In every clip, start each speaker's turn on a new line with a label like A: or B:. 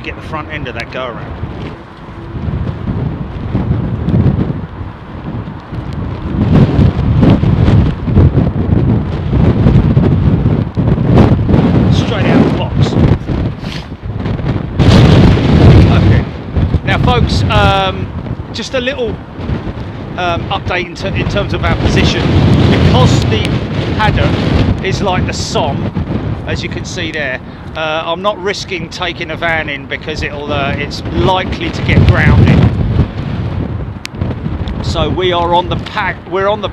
A: get the front end of that go around. Straight out of the box. Okay. Now folks, just a little update in terms of our position. Because the paddock is like the Somme, as you can see there, I'm not risking taking a van in because it's likely to get grounded. So we are on the pad. We're on the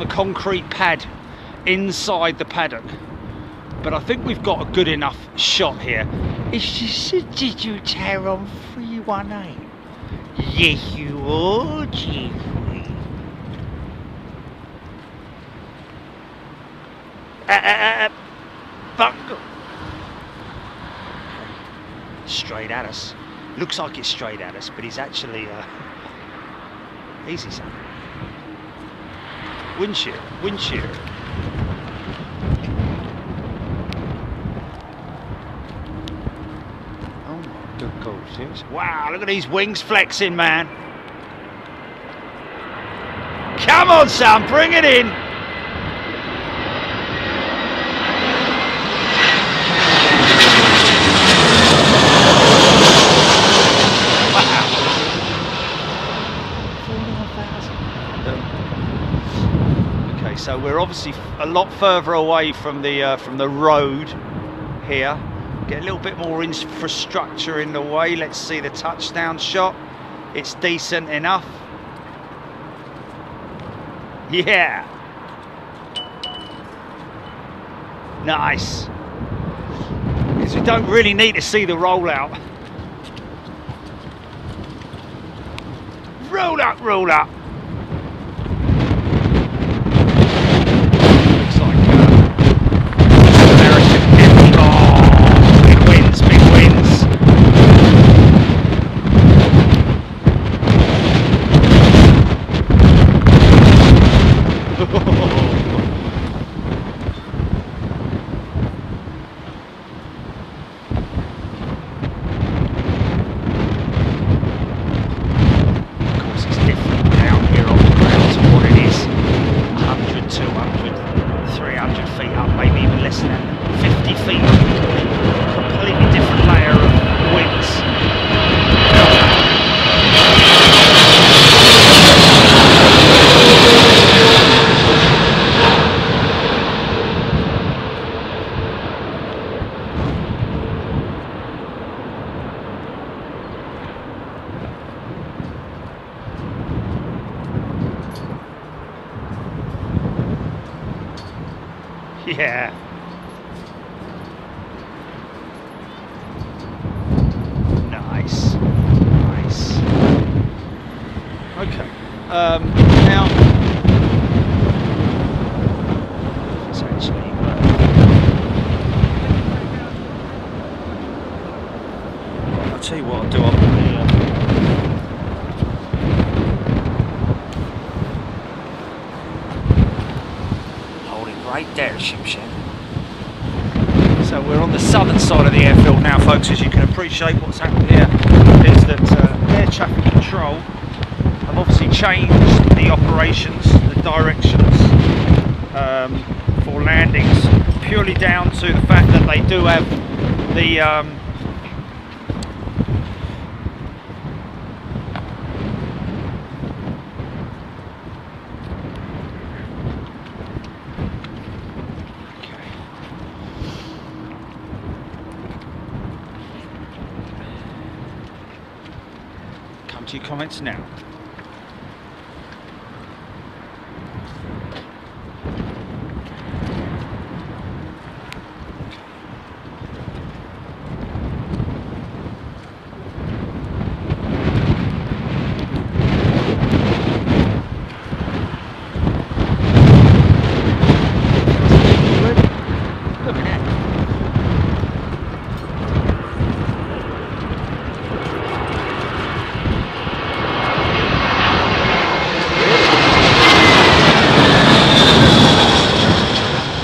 A: concrete pad inside the paddock. But I think we've got a good enough shot here. Is this a digital on 318? Yes, you are, Jeffrey. Bungle. Straight at us. Looks like it's straight at us, but he's actually easy, son. Windshield. Oh my good God. Wow, look at these wings flexing, man. Come on, son, bring it in. So we're obviously a lot further away from the road here. Get a little bit more infrastructure in the way. Let's see the touchdown shot. It's decent enough. Yeah. Nice. Because we don't really need to see the rollout. Roll up, roll up. Yeah. Nice. Nice. Okay. Now it's actually I'll tell you what I'll do. I'll put right there, Shimshin. So we're on the southern side of the airfield now, folks. As you can appreciate, what's happened here is that air traffic control have obviously changed the operations, the directions for landings, purely down to the fact that they do have the to your comments now.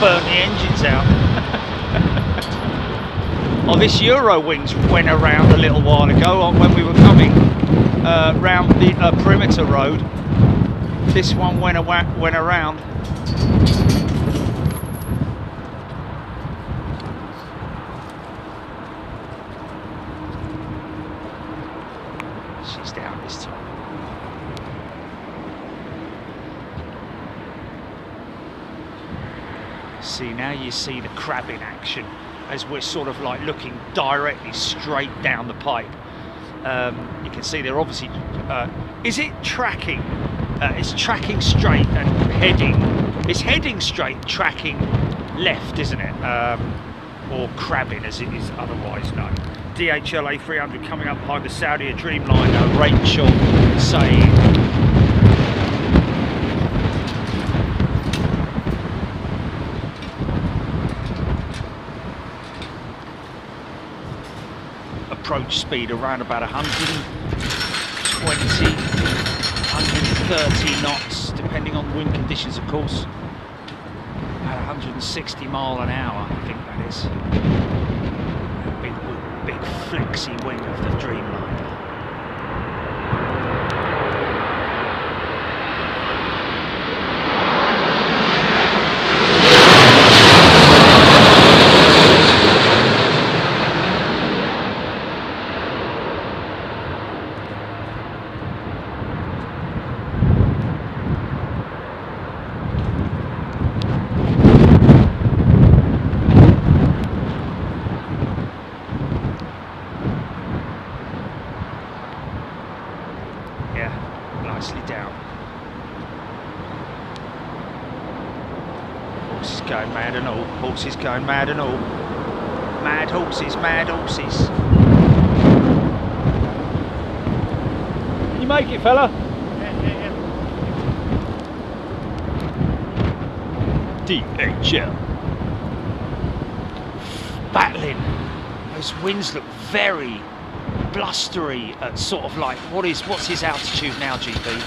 A: Burn the engines out. Oh, this Eurowings went around a little while ago when we were coming round the perimeter road. This one went around. She's down this time. See, now you see the crab in action as we're sort of like looking directly straight down the pipe. You can see they're obviously, is it tracking? It's tracking straight and heading. It's heading straight, tracking left, isn't it? Or crabbing as it is otherwise known. DHL A300 coming up behind the Saudi Dreamliner, Rachel saying, approach speed around about 120, 130 knots, depending on wind conditions, of course. At 160 mile an hour, I think that is. Big flexy wing of the Dreamliner. Nicely down. Horses going mad and all. Horses going mad and all. Mad horses, mad horses. Can you make it, fella?
B: Yeah.
A: DHL. Battling. Those winds look very blustery at sort of like, what's his altitude now, GP?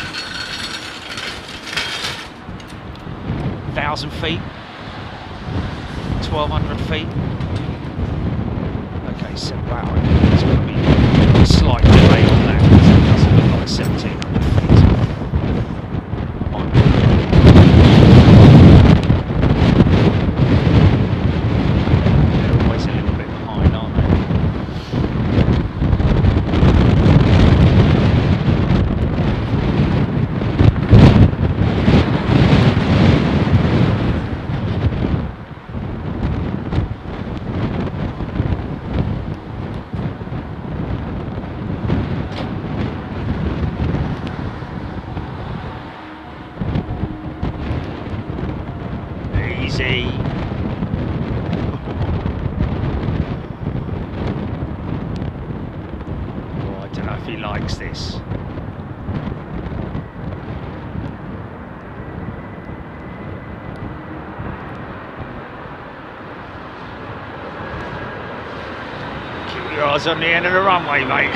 A: 1,000 feet? 1,200 feet? Okay, so wow, there's going to be a slight delay on that, because it doesn't look like 1,700 feet. They're always a little bit behind, aren't they? Easy. Oh, I don't know if he likes this. Keep your eyes on the end of the runway, mate.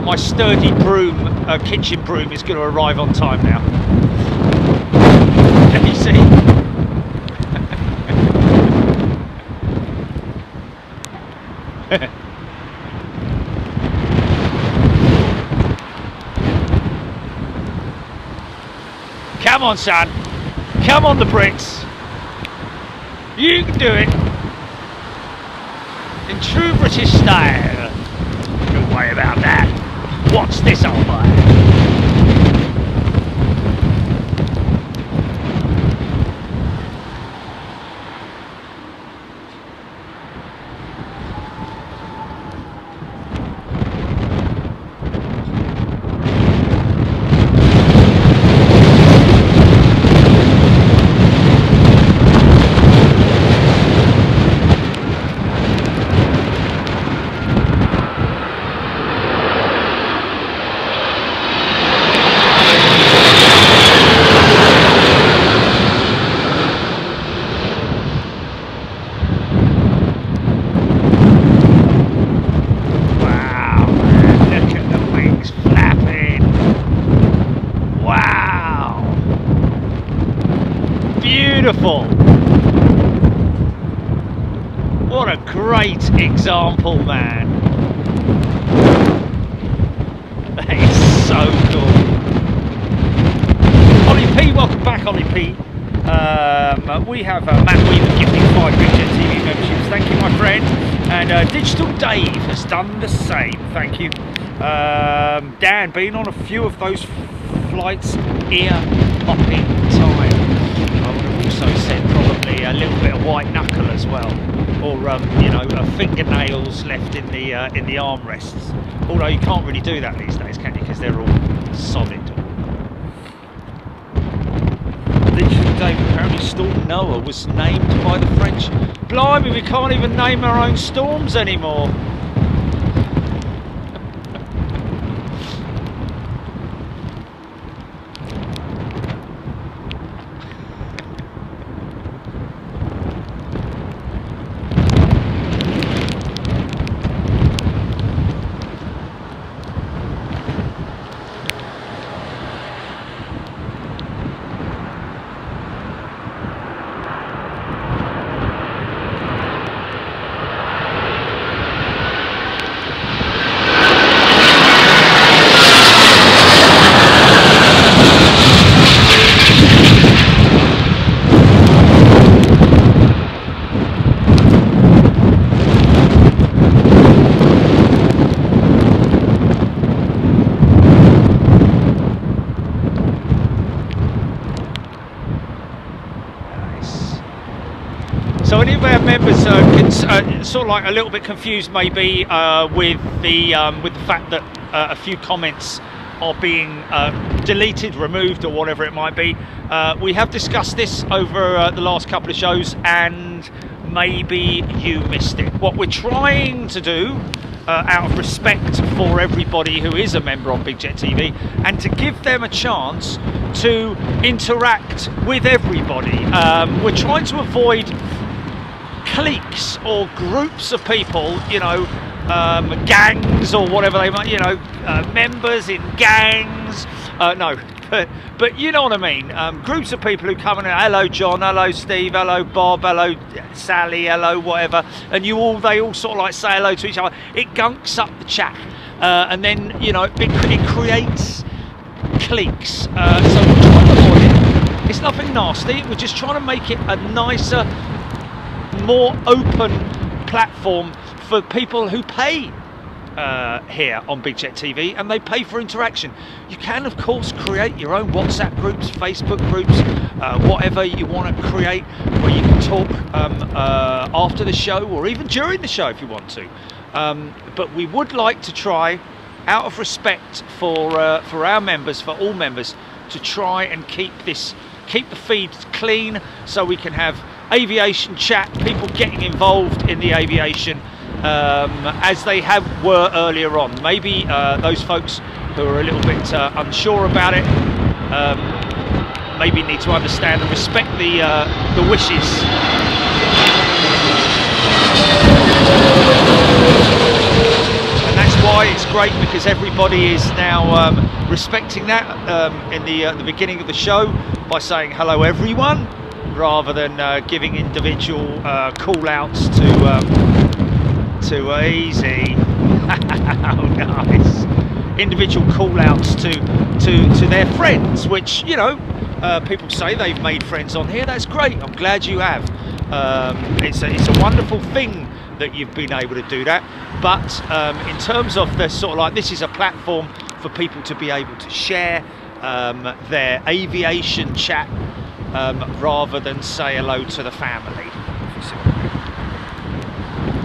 A: My sturdy broom, kitchen broom, is going to arrive on time now. Can you see? Come on, son. Come on, the bricks. You can do it. In true British style. Don't worry about that. What's this, old boy? beautiful. What a great example, man. That is so cool. Ollie P, welcome back, Ollie P. We have Matt Weaver giving 5 Big Jet TV memberships. Thank you, my friend. And Digital Dave has done the same. Thank you. Dan, been on a few of those flights, ear-popping time. I would have also said probably a little bit of white knuckle as well, or you know, fingernails left in the armrests. Although you can't really do that these days, can you? Because they're all solid. Digital Dave, apparently Storm NOA was named by the French. Blimey, we can't even name our own storms anymore. So any of our members sort of like a little bit confused maybe with the fact that a few comments are being deleted, removed, or whatever it might be. We have discussed this over the last couple of shows, and maybe you missed it. What we're trying to do, out of respect for everybody who is a member on Big Jet TV, and to give them a chance to interact with everybody, we're trying to avoid cliques or groups of people, you know, gangs or whatever they might, you know, members in gangs. No, but you know what I mean. Groups of people who come in, hello John, hello Steve, hello Bob, hello Sally, hello whatever, and they all sort of like say hello to each other. It gunks up the chat, and then, you know, it creates cliques. So we're trying to avoid it. It's nothing nasty. We're just trying to make it a nicer, more open platform for people who pay here on Big Jet TV, and they pay for interaction. You can of course create your own WhatsApp groups, Facebook groups, whatever you want to create, where you can talk after the show or even during the show if you want to. But we would like to try, out of respect for our members, for all members, to try and keep the feed clean, so we can have aviation chat, people getting involved in the aviation as they were earlier on. Maybe those folks who are a little bit unsure about it maybe need to understand and respect the wishes. And that's why it's great, because everybody is now respecting that in the beginning of the show by saying hello everyone, rather than giving individual call-outs to easy. Oh, nice. Individual call-outs to their friends, which, you know, people say they've made friends on here. That's great. I'm glad you have. It's a wonderful thing that you've been able to do that. But in terms of the sort of like, this is a platform for people to be able to share their aviation chat, rather than say hello to the family.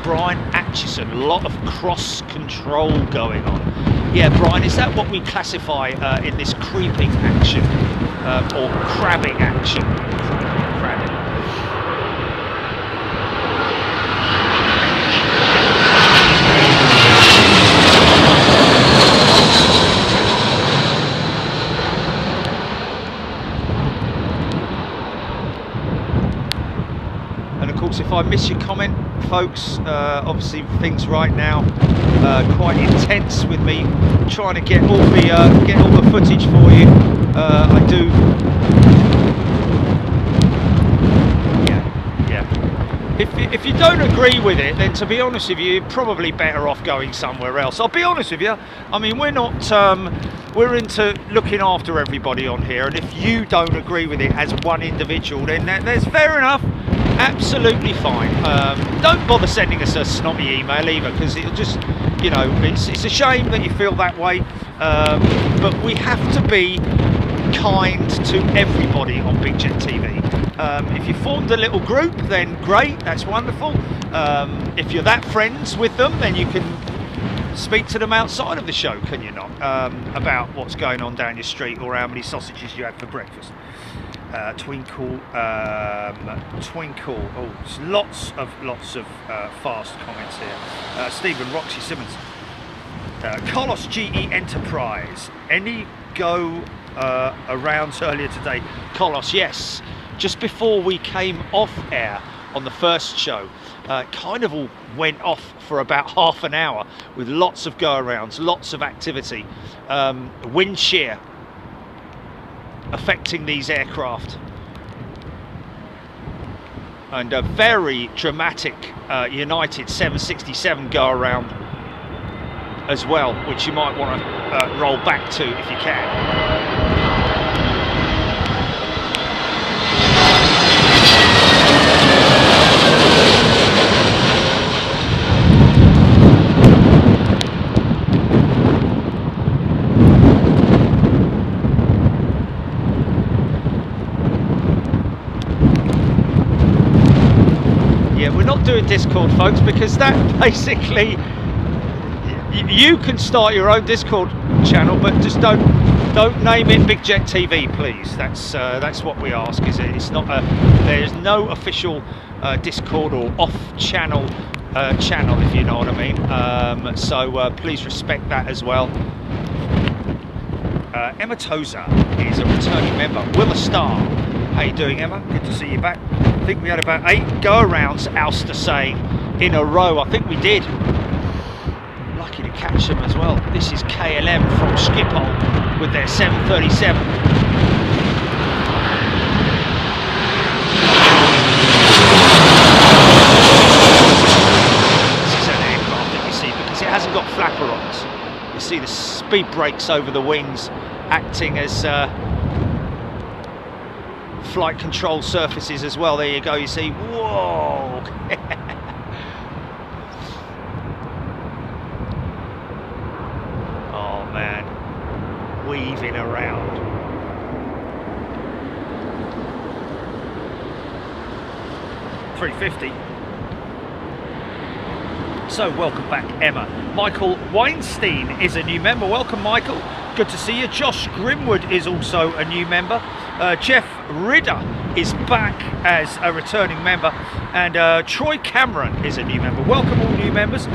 A: Brian Atchison, a lot of cross control going on. Yeah, Brian, is that what we classify in this creeping action, or crabbing action? Crabbing. If I miss your comment, folks, obviously things right now quite intense with me trying to get all the footage for you. I do if you don't agree with it, then to be honest with you, you're probably better off going somewhere else. I'll be honest with you. I mean, we're not we're into looking after everybody on here, and if you don't agree with it as one individual, then there's fair enough, absolutely fine. Don't bother sending us a snotty email either, because it'll just, you know, it's a shame that you feel that way, but we have to be kind to everybody on Big Jet TV. If you formed a little group, then great, that's wonderful. If you're that friends with them, then you can speak to them outside of the show, can you not? About what's going on down your street, or how many sausages you had for breakfast. Twinkle. Oh, there's lots of fast comments here. Stephen, Roxy Simmons, Carlos GE Enterprise. Any go arounds earlier today? Carlos, yes. Just before we came off air on the first show, kind of all went off for about half an hour with lots of go-arounds, lots of activity, wind shear affecting these aircraft, and a very dramatic United 767 go-around as well, which you might want to roll back to if you can. Doing Discord, folks, because that basically, you can start your own Discord channel, but just don't name it Big Jet TV, please. That's what we ask. Is it? It's not there's no official Discord or off-channel channel, if you know what I mean. So please respect that as well. Emma Tozer is a returning member. Willa Star, how you doing, Emma? Good to see you back. I think we had about 8 go-arounds, Alster saying, in a row. I think we did. Lucky to catch them as well. This is KLM from Schiphol with their 737. This is an aircraft that you see, because it hasn't got flaperons. You see the speed brakes over the wings acting as flight control surfaces as well. There you go, you see, whoa. Oh man, weaving around. $350. So welcome back, Emma. Michael Weinstein is a new member. Welcome, Michael. Good to see you. Josh Grimwood is also a new member. Jeff Ridder is back as a returning member, and Troy Cameron is a new member. Welcome all new members.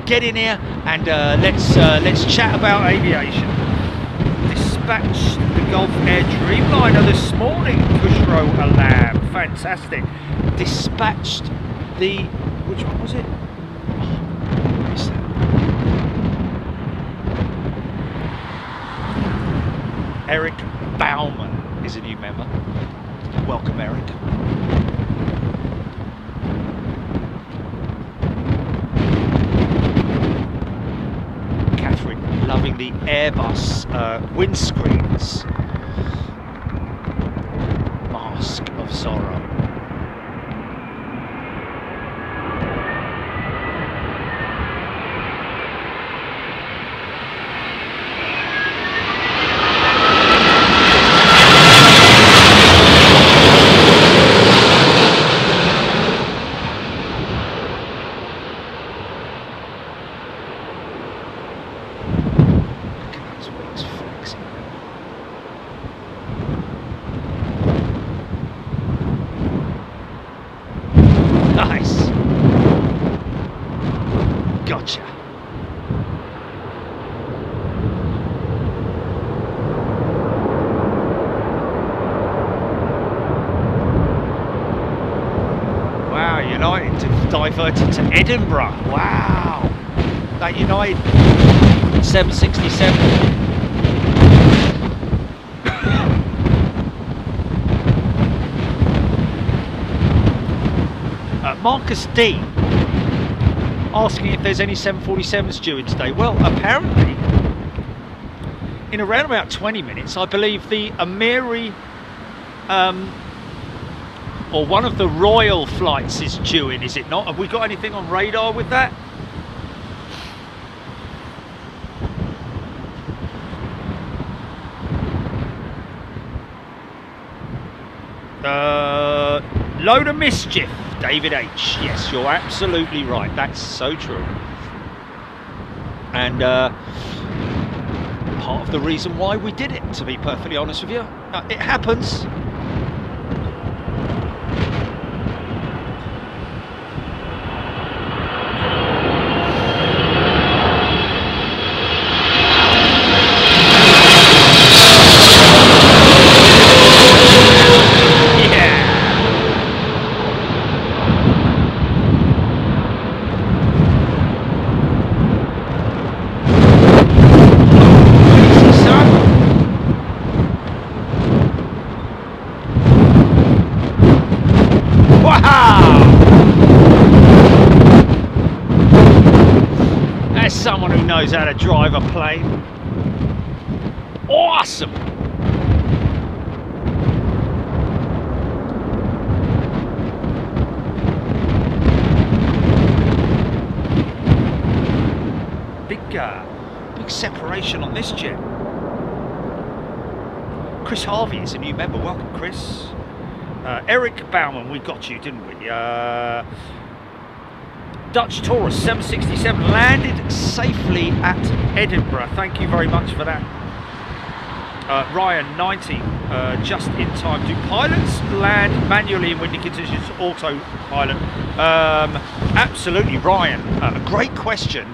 A: Get in here and let's chat about aviation. Dispatched the Gulf Air Dreamliner this morning, Kushro Alam. Fantastic. Dispatched the, which one was it? Eric Bauman is a new member. Welcome, Eric. Catherine, loving the Airbus windscreens. Mask of Sorrow. Diverted to Edinburgh. Wow, that United 767. Marcus D asking if there's any 747s due in today. Well, apparently, in around about 20 minutes, I believe the Amiri, or one of the Royal flights is due in, is it not? Have we got anything on radar with that? Load of mischief, David H. Yes, you're absolutely right. That's so true. And part of the reason why we did it, to be perfectly honest with you. It happens. Someone who knows how to drive a plane. Awesome. Big separation on this jet. Chris Harvey is a new member. Welcome, Chris. Eric Bauman, we got you, didn't we? Dutch Taurus 767 landed safely at Edinburgh. Thank you very much for that. Ryan 90, just in time. Do pilots land manually in windy conditions? Autopilot. Absolutely, Ryan. A great question,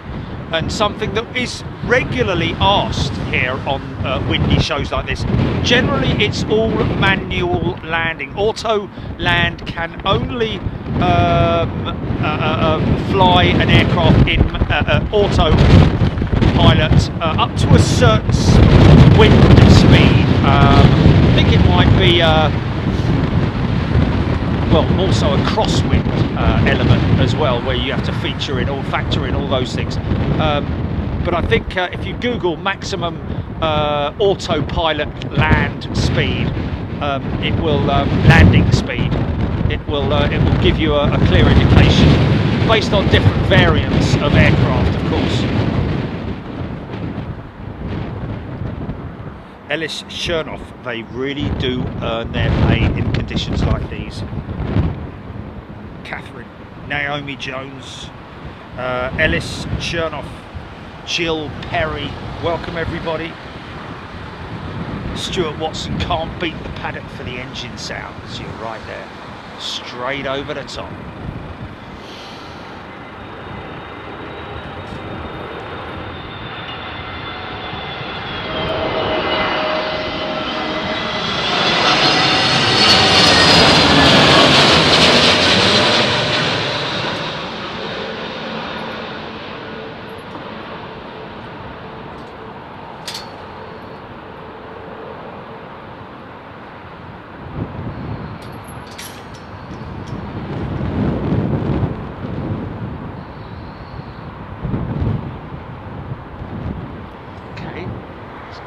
A: and something that is regularly asked here on windy shows like this. Generally, it's all manual landing. Auto land can only fly an aircraft in autopilot up to a certain wind speed. I think it might be well, also a crosswind element as well, where you have to factor in all those things. But I think if you Google maximum autopilot land speed, it will landing speed. It will give you a clear indication based on different variants of aircraft, of course. Ellis Chernoff, they really do earn their pay in conditions like these. Catherine, Naomi Jones, Ellis Chernoff, Jill Perry, welcome everybody. Stuart Watson can't beat the paddock for the engine sounds. You're right there. Straight over the top.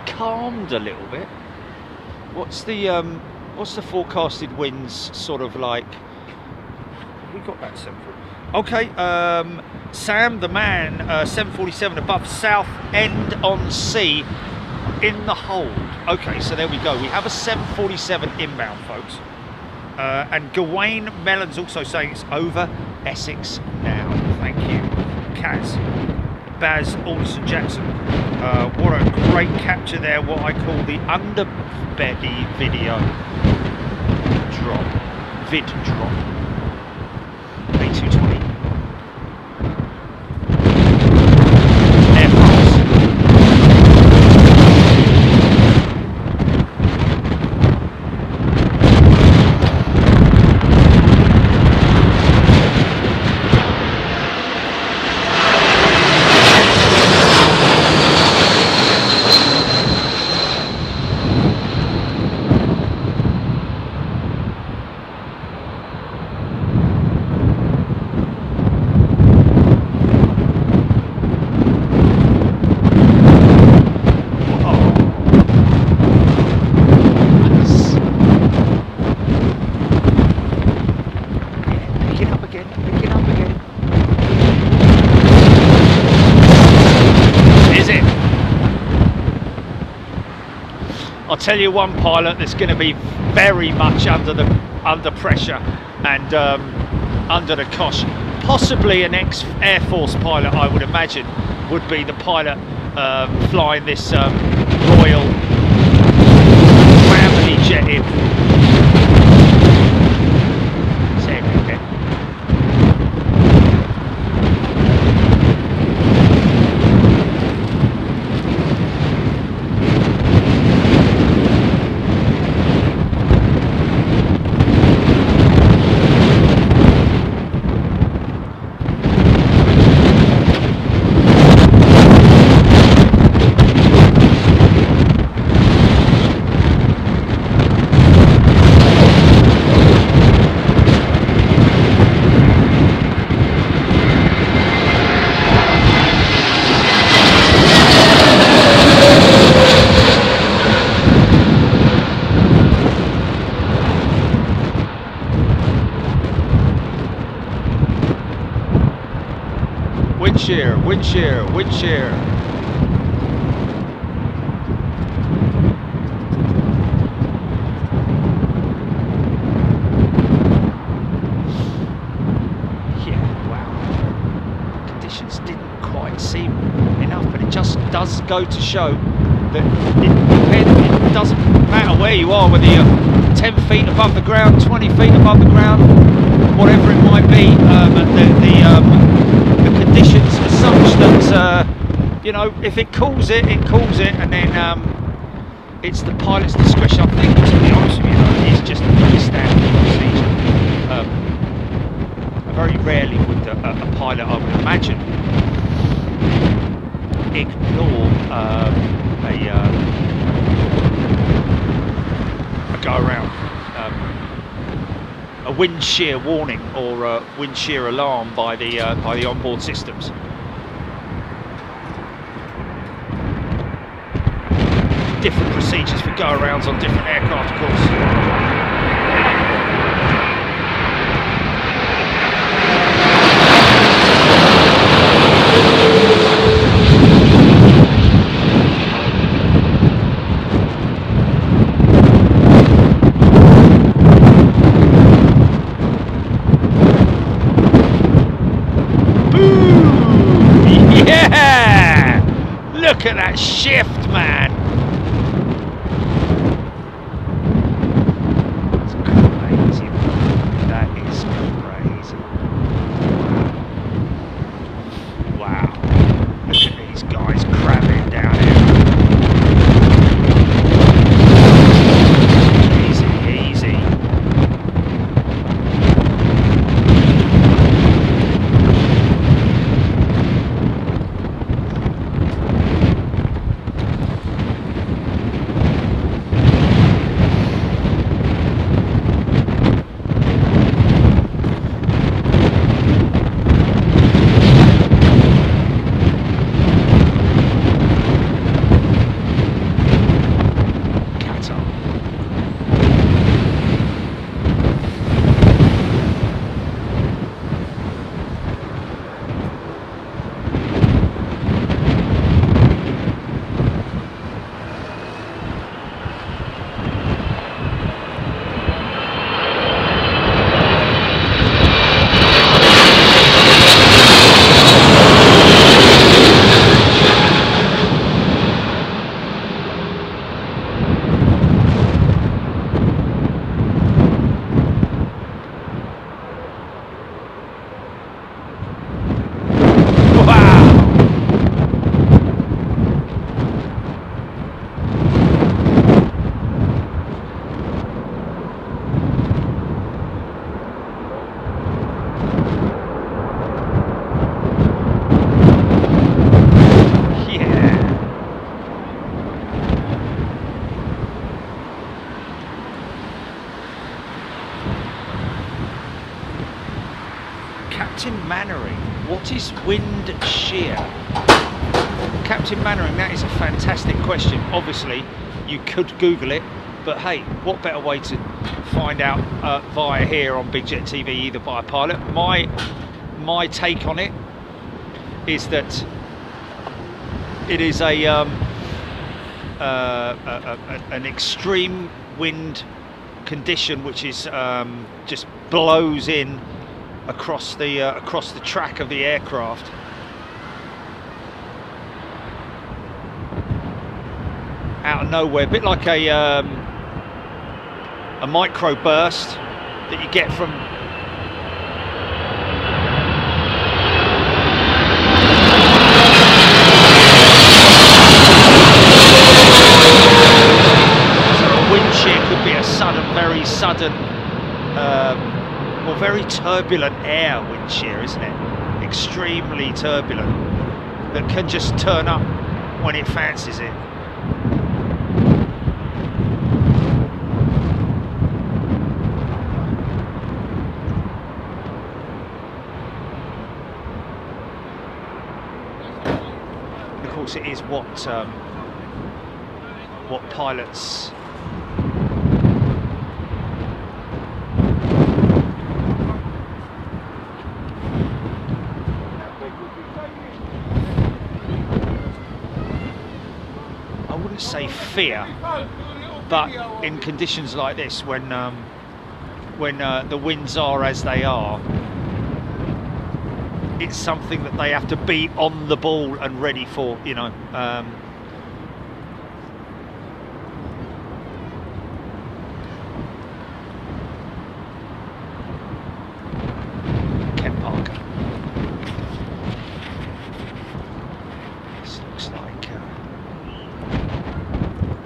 A: Calmed a little bit. What's the forecasted winds sort of like? We got that 747. Okay, Sam the man, 747 above South End on Sea in the hold. Okay, so there we go. We have a 747 inbound, folks. And Gawain Mellon's also saying it's over Essex now. Thank you, Kaz. Baz Alderson Jackson. What a great capture there, what I call the underbelly video drop, vid drop. A220. Air France. I'll tell you one pilot that's going to be very much under pressure and under the cosh. Possibly an ex-Air Force pilot, I would imagine, would be the pilot flying this Royal family jet in. Wind shear, wind shear. Yeah, wow. Conditions didn't quite seem enough, but it just does go to show that it doesn't matter where you are, whether you're 10 feet above the ground, 20 feet above the ground, whatever it might be, the conditions are such that you know, if it calls it, it calls it, and then it's the pilot's discretion. I think, to be honest with you, though, it's just a pretty standard procedure. Very rarely would a pilot, I would imagine, ignore a go around, a wind shear warning or a wind shear alarm by the onboard systems. Different procedures for go-arounds on different aircraft, of course. Boom! Yeah! Look at that shift, man! What is wind shear? Captain Mannering, that is a fantastic question. Obviously, you could Google it, but hey, what better way to find out via here on Big Jet TV, either by a pilot? My take on it is that it is a an extreme wind condition, which is just blows in across the track of the aircraft. Out of nowhere, a bit like a micro burst that you get from wind shear. Could be a very sudden or very turbulent air wind shear, isn't it? Extremely turbulent, that can just turn up when it fancies it. Of course, it is what pilots say fear, but in conditions like this, when the winds are as they are, it's something that they have to be on the ball and ready for, you know. Ken Parker. This looks like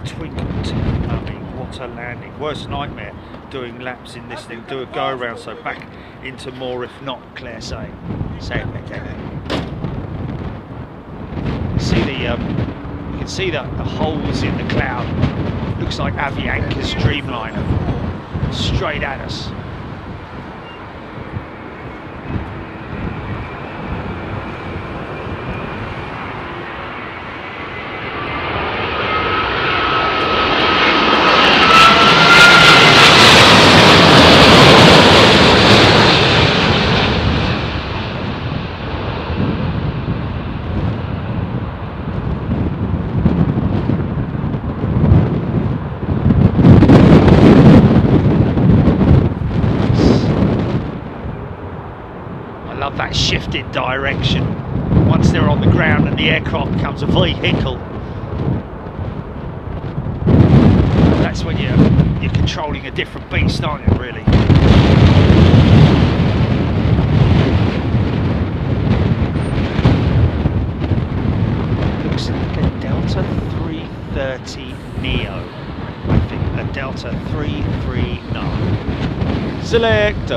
A: twinkled. I mean, what a landing. Worst nightmare doing laps in this thing. Do a go around, so back into more, if not, Claire saying. Say it again. See the you can see the holes in the cloud. Looks like Avianca's Dreamliner straight at us. That shifted direction once they're on the ground and the aircraft becomes a vehicle. That's when you're controlling a different beast, aren't you, really? Looks like a Delta 330 Neo. I think a Delta 339. Select.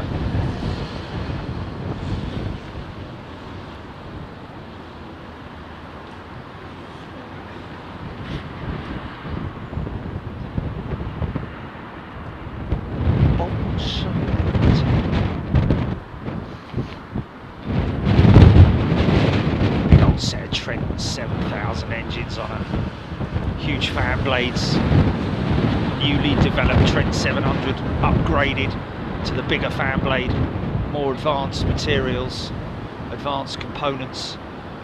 A: Trent 7000 engines on a huge fan blades, newly developed Trent 700 upgraded to the bigger fan blade, more advanced materials, advanced components,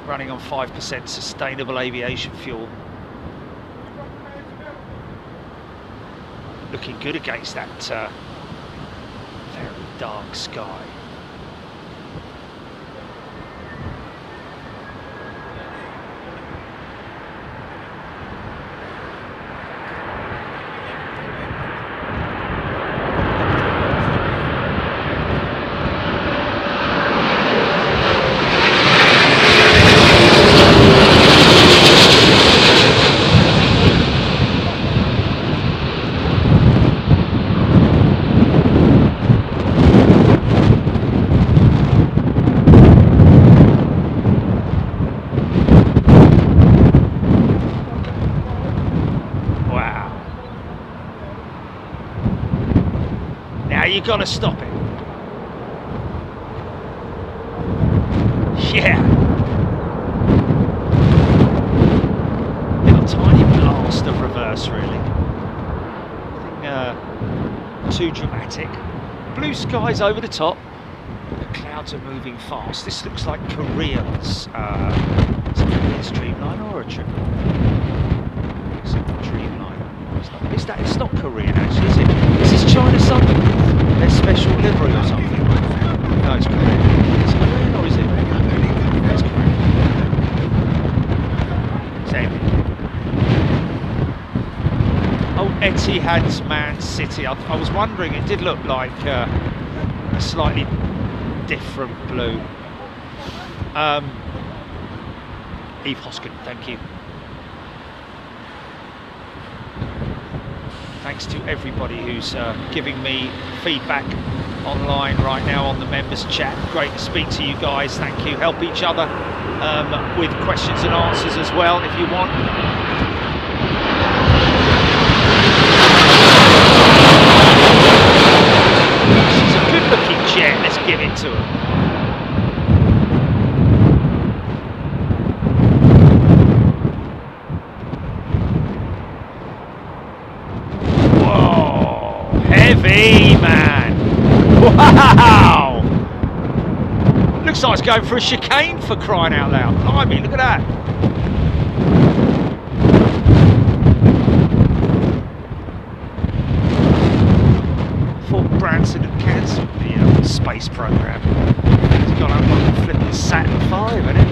A: running on 5% sustainable aviation fuel. Looking good against that very dark sky. You got to stop it. Yeah. Little tiny blast of reverse, really. Nothing too dramatic. Blue skies over the top. The clouds are moving fast. This looks like Korean's. Is it Korean's Dreamliner or a triple? Dreamliner. It's not Korean actually, is it? Is this China something? Their special livery or something? No, it's Korean. Is it Korean or is it? No, it's Korean. Same. Oh, Etihad's Man City. I was wondering, it did look like a slightly different blue. Eve Hoskin, thank you. Thanks to everybody who's giving me feedback online right now on the members chat. Great to speak to you guys. Thank you. Help each other with questions and answers as well if you want. She's a good looking jet. Let's give it to her. Heavy, man! Wow! Looks like it's going for a chicane, for crying out loud. Blimey, look at that! I thought Branson had cancelled the space programme. He's gone up on the flipping Saturn V, hasn't it?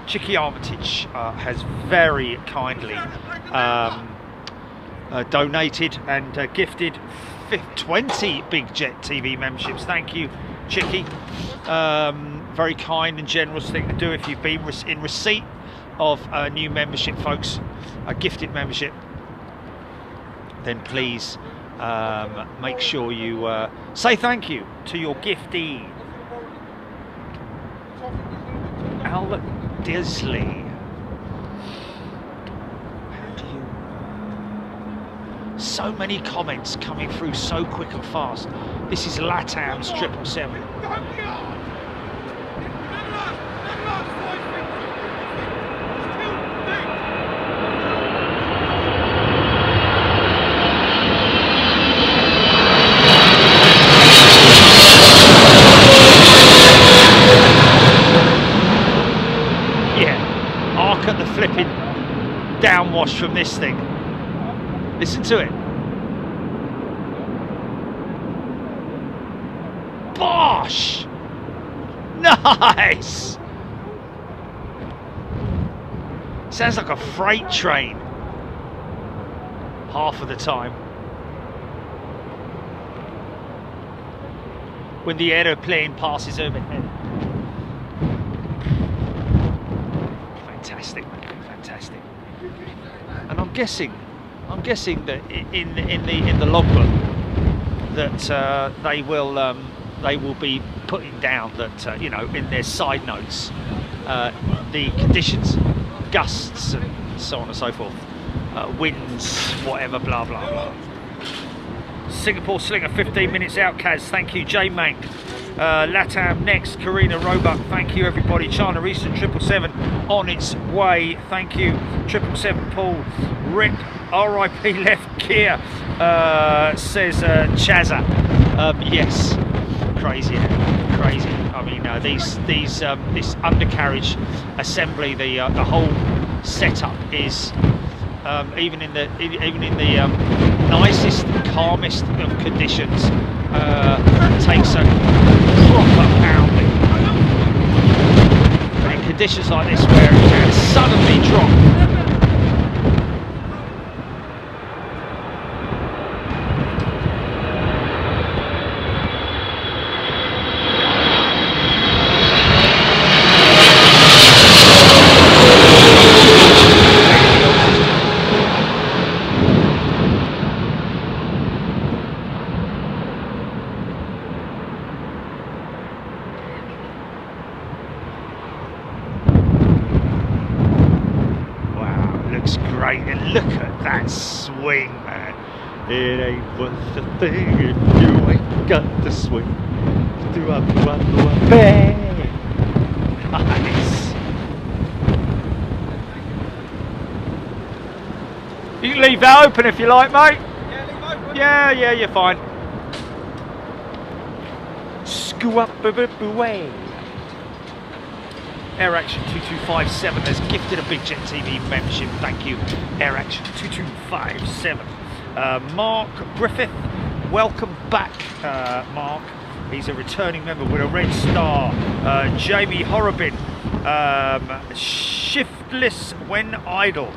A: Chicky Armitage has very kindly donated and gifted 20 Big Jet TV memberships. Thank you, Chicky. Very kind and generous thing to do if you've been in receipt of a new membership, folks, a gifted membership. Then please make sure you say thank you to your giftee. Al Disley. So many comments coming through so quick and fast. This is LATAM's 777. At the flipping downwash from this thing. Listen to it. Bosh! Nice! Sounds like a freight train half of the time. When the aeroplane passes overhead. Fantastic, fantastic. And I'm guessing that in the logbook that they will be putting down that you know, in their side notes the conditions, gusts and so on and so forth, winds, whatever, blah blah blah. Singapore Slinger 15 minutes out, Kaz, thank you. J Mank, LATAM next, Karina Roebuck, thank you everybody. China Eastern 777 on its way, thank you. 777 Paul, RIP, RIP left gear, says Chazza. Yes, crazy, crazy. I mean, this undercarriage assembly, the whole setup is even in the nicest, calmest of conditions, takes a proper pounding. But in conditions like this, where it can suddenly drop. Swing, man. It ain't worth a thing if you ain't got the swing. Bang! Nice. You can leave that open if you like, mate. Yeah, leave open. Yeah, you're fine. Screw up away. Air Action 2257 has gifted a Big Jet TV membership. Thank you, Air Action 2257. Mark Griffith, welcome back, Mark. He's a returning member with a red star. Jamie Horrobin, shiftless when idle.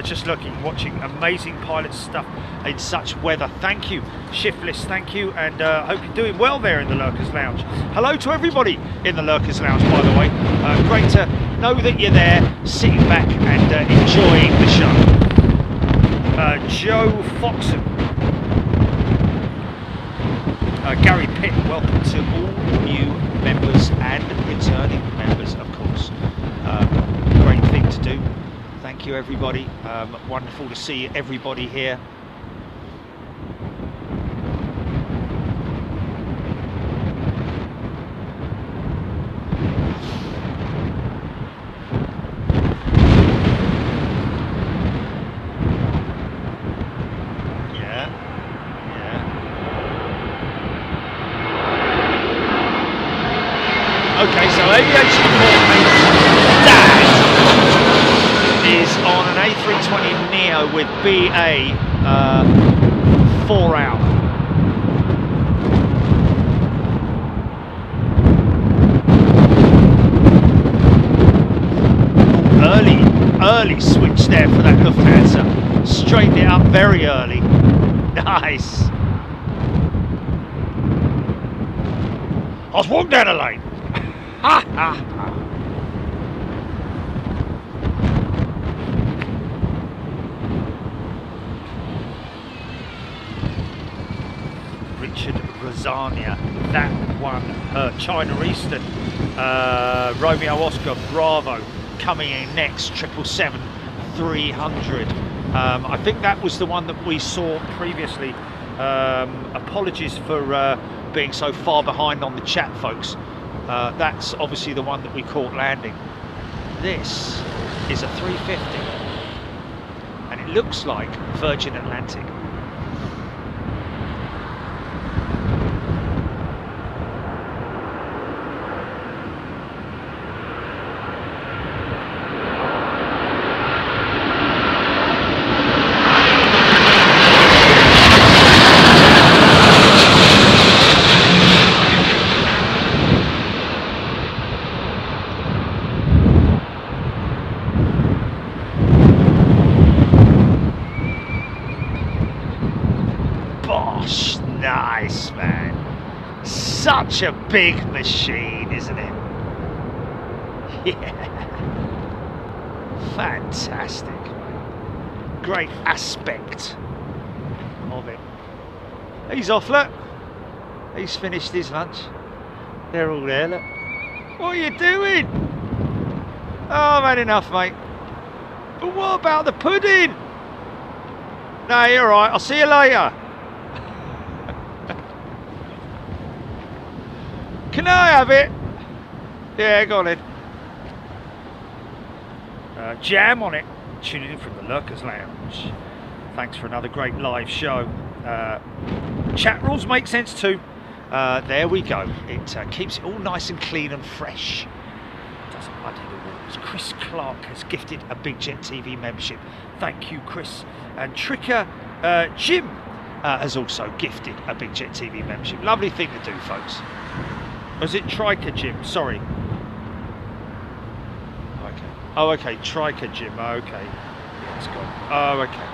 A: Just looking, watching amazing pilot stuff in such weather. Thank you, Shiftless, thank you, and hope you're doing well there in the Lurkers Lounge. Hello to everybody in the Lurkers Lounge, by the way. Great to know that you're there, sitting back and enjoying the show. Joe Foxon. Gary Pitt, welcome to all new members and returning members, of course. Great thing to do. Thank you, everybody. Wonderful to see everybody here. Okay, so Aviation Dan is on an A320neo with BA 4 hour. Early switch there for that Lufthansa. Straightened it up very early. Nice. I was walking down a lane. Ha ha ha. Richard Rosania, that one. China Eastern. Romeo Oscar Bravo coming in next. 777-300. I think that was the one that we saw previously. Apologies for being so far behind on the chat, folks. That's obviously the one that we caught landing. This is a 350 and it looks like Virgin Atlantic. Nice, man. Such a big machine, isn't it? Yeah. Fantastic. Great aspect of it. He's off, look. He's finished his lunch. They're all there, look. What are you doing? Oh, I've had enough, mate. But what about the pudding? No, you're all right. I'll see you later. Can I have it? Yeah, go on in. Jam on it. Tuning in from the Lurkers Lounge. Thanks for another great live show. Chat rules make sense too. There we go. It keeps it all nice and clean and fresh. Doesn't muddy the waters. Chris Clark has gifted a Big Jet TV membership. Thank you, Chris. And Tricker Jim has also gifted a Big Jet TV membership. Lovely thing to do, folks. Was it Triker Jim? Sorry. Okay. Oh, okay. Triker Jim. Okay. Yeah, it's gone. Oh, okay.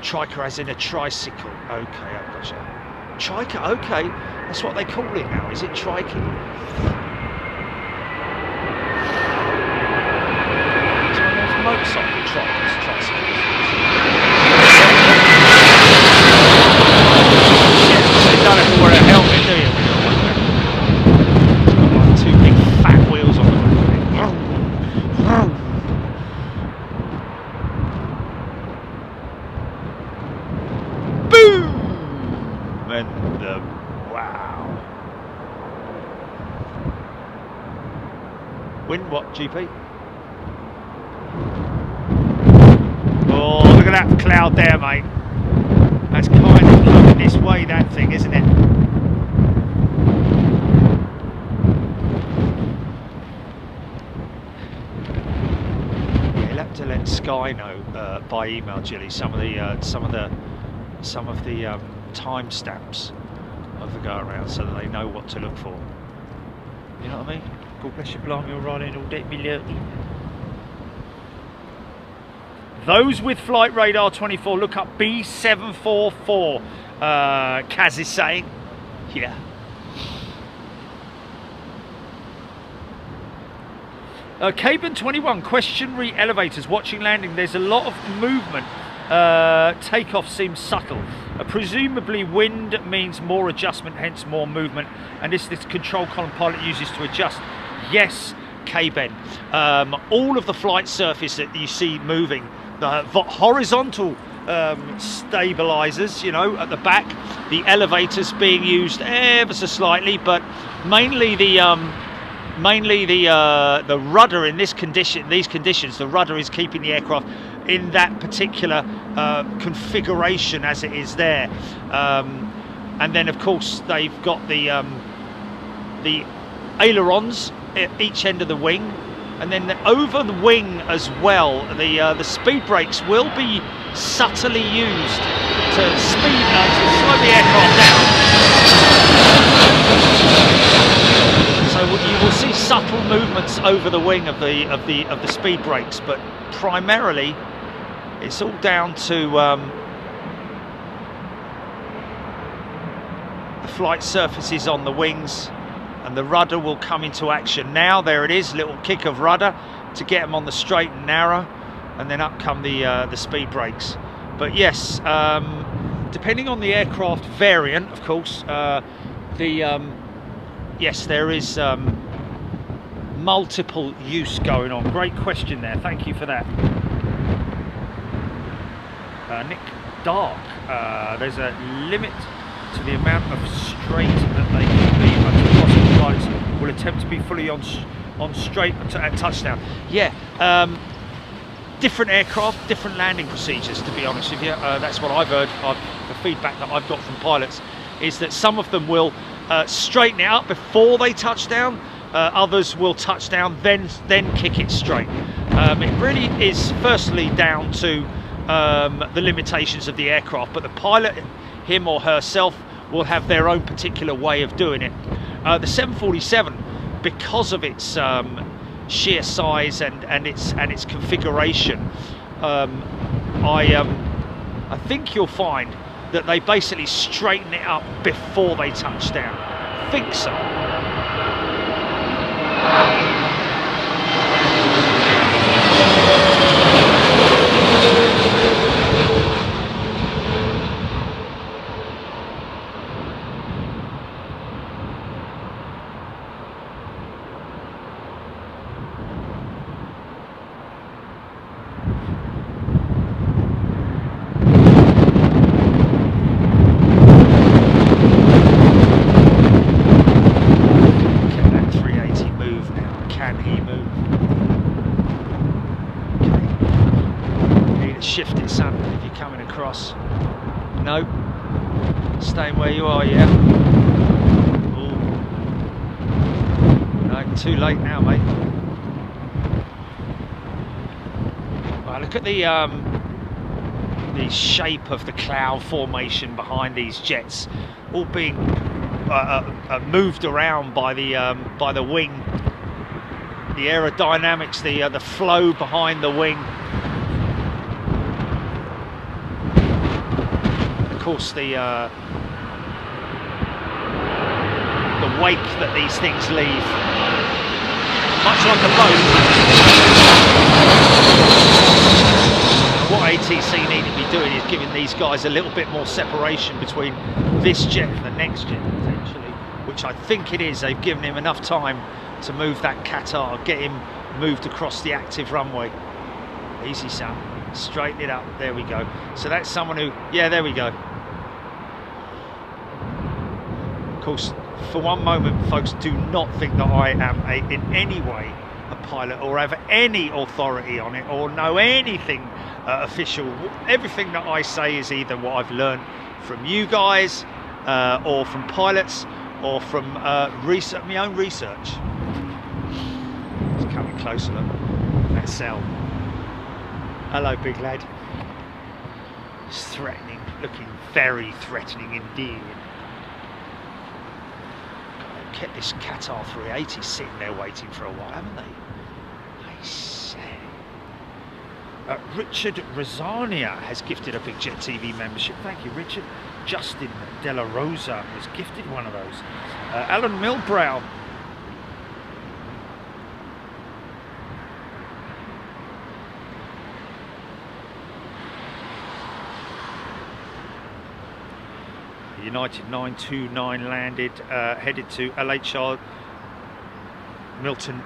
A: Triker as in a tricycle. Okay, I've got you. Triker. Okay. That's what they call it now. Is it Triker? It's one of those motorcycle trikers. Tricycles. Yeah, so you don't have to wear a helmet, do you? Two big fat wheels on the back of it. Boom! And wow. Wind what, GP? Oh, look at that cloud there, mate. That's kind of blowing this way, that thing, isn't it? Sky know by email, Jilly, some of the timestamps of the go around, so that they know what to look for. You know what I mean? God bless you, blimey, all riding all day, me lurky. Those with flight radar 24, look up B744. Kaz is saying, yeah. Caban 21, question re elevators, watching landing. There's a lot of movement. Takeoff seems subtle. Presumably wind means more adjustment, hence more movement. And this control column pilot uses to adjust. Yes, K-Ben. All of the flight surface that you see moving, the horizontal stabilizers, you know, at the back, the elevators being used ever so slightly, but mainly the rudder in these conditions, the rudder is keeping the aircraft in that particular configuration as it is there. And then of course they've got the ailerons at each end of the wing, and then over the wing as well, the speed brakes will be subtly used to slow the aircraft down. So you will see subtle movements over the wing of the speed brakes, but primarily it's all down to the flight surfaces on the wings, and the rudder will come into action. Now there it is, little kick of rudder to get them on the straight and narrow, and then up come the speed brakes. But yes, depending on the aircraft variant, of course, yes, there is multiple use going on. Great question there, thank you for that. Nick Dark, there's a limit to the amount of straight that they can be. Possible pilots will attempt to be fully on straight at touchdown. Yeah, different aircraft, different landing procedures, to be honest with you. That's what I've heard. The feedback that I've got from pilots is that some of them will straighten it up before they touch down. Others will touch down, then kick it straight. It really is firstly down to the limitations of the aircraft, but the pilot, him or herself, will have their own particular way of doing it. The 747, because of its sheer size and its configuration, I think you'll find that they basically straighten it up before they touch down. I think so. Shift it, son, if you're coming across. No, staying where you are, yeah. Ooh. No, too late now, mate. Right, look at the shape of the cloud formation behind these jets, all being moved around by the wing, the aerodynamics, the flow behind the wing. Of course, the wake that these things leave, much like a boat. What ATC need to be doing is giving these guys a little bit more separation between this jet and the next jet, potentially, which I think it is. They've given him enough time to move that Qatar, get him moved across the active runway. Easy, son. Straighten it up. There we go. So that's someone who, yeah, there we go. Of course, for one moment, folks, do not think that I am in any way a pilot or have any authority on it or know anything official. Everything that I say is either what I've learned from you guys or from pilots or from research, my own research. It's coming closer, look. That cell. Hello, big lad. It's threatening, looking very threatening indeed. They've kept this Qatar 380 sitting there waiting for a while, haven't they? I say. Richard Rosania has gifted a Big Jet TV membership. Thank you, Richard. Justin De La Rosa was gifted one of those. Alan Milbrow. United 929 landed, headed to LHR. Milton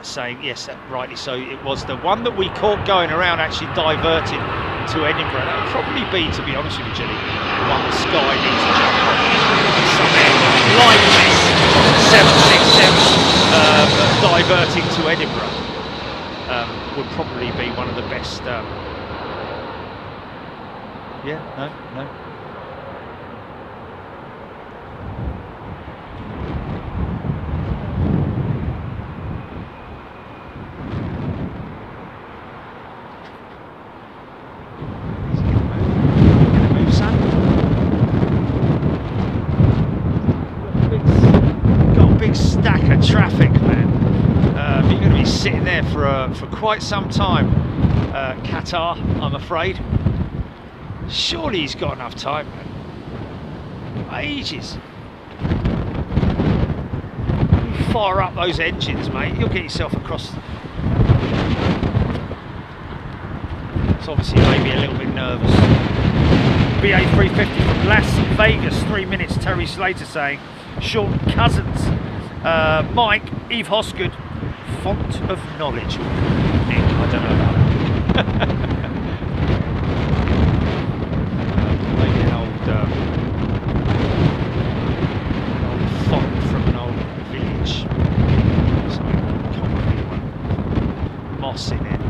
A: saying, yes, rightly so, it was the one that we caught going around actually diverted to Edinburgh. That would probably be, to be honest with you, Jilly, one the Sky needs to jump on. Something like this 767 diverting to Edinburgh would probably be one of the best. Yeah, no. Stack of traffic, man. You're going to be sitting there for quite some time. Qatar, I'm afraid. Surely he's got enough time, man. Ages. You fire up those engines, mate. You'll get yourself across. It's obviously made me a little bit nervous. BA 350 from Las Vegas, 3 minutes. Terry Slater saying, Sean Cousins. Mike, Eve Hosgood, font of knowledge. Nick, I don't know about that. Maybe an old font from an old village. Something concrete one. Moss in it.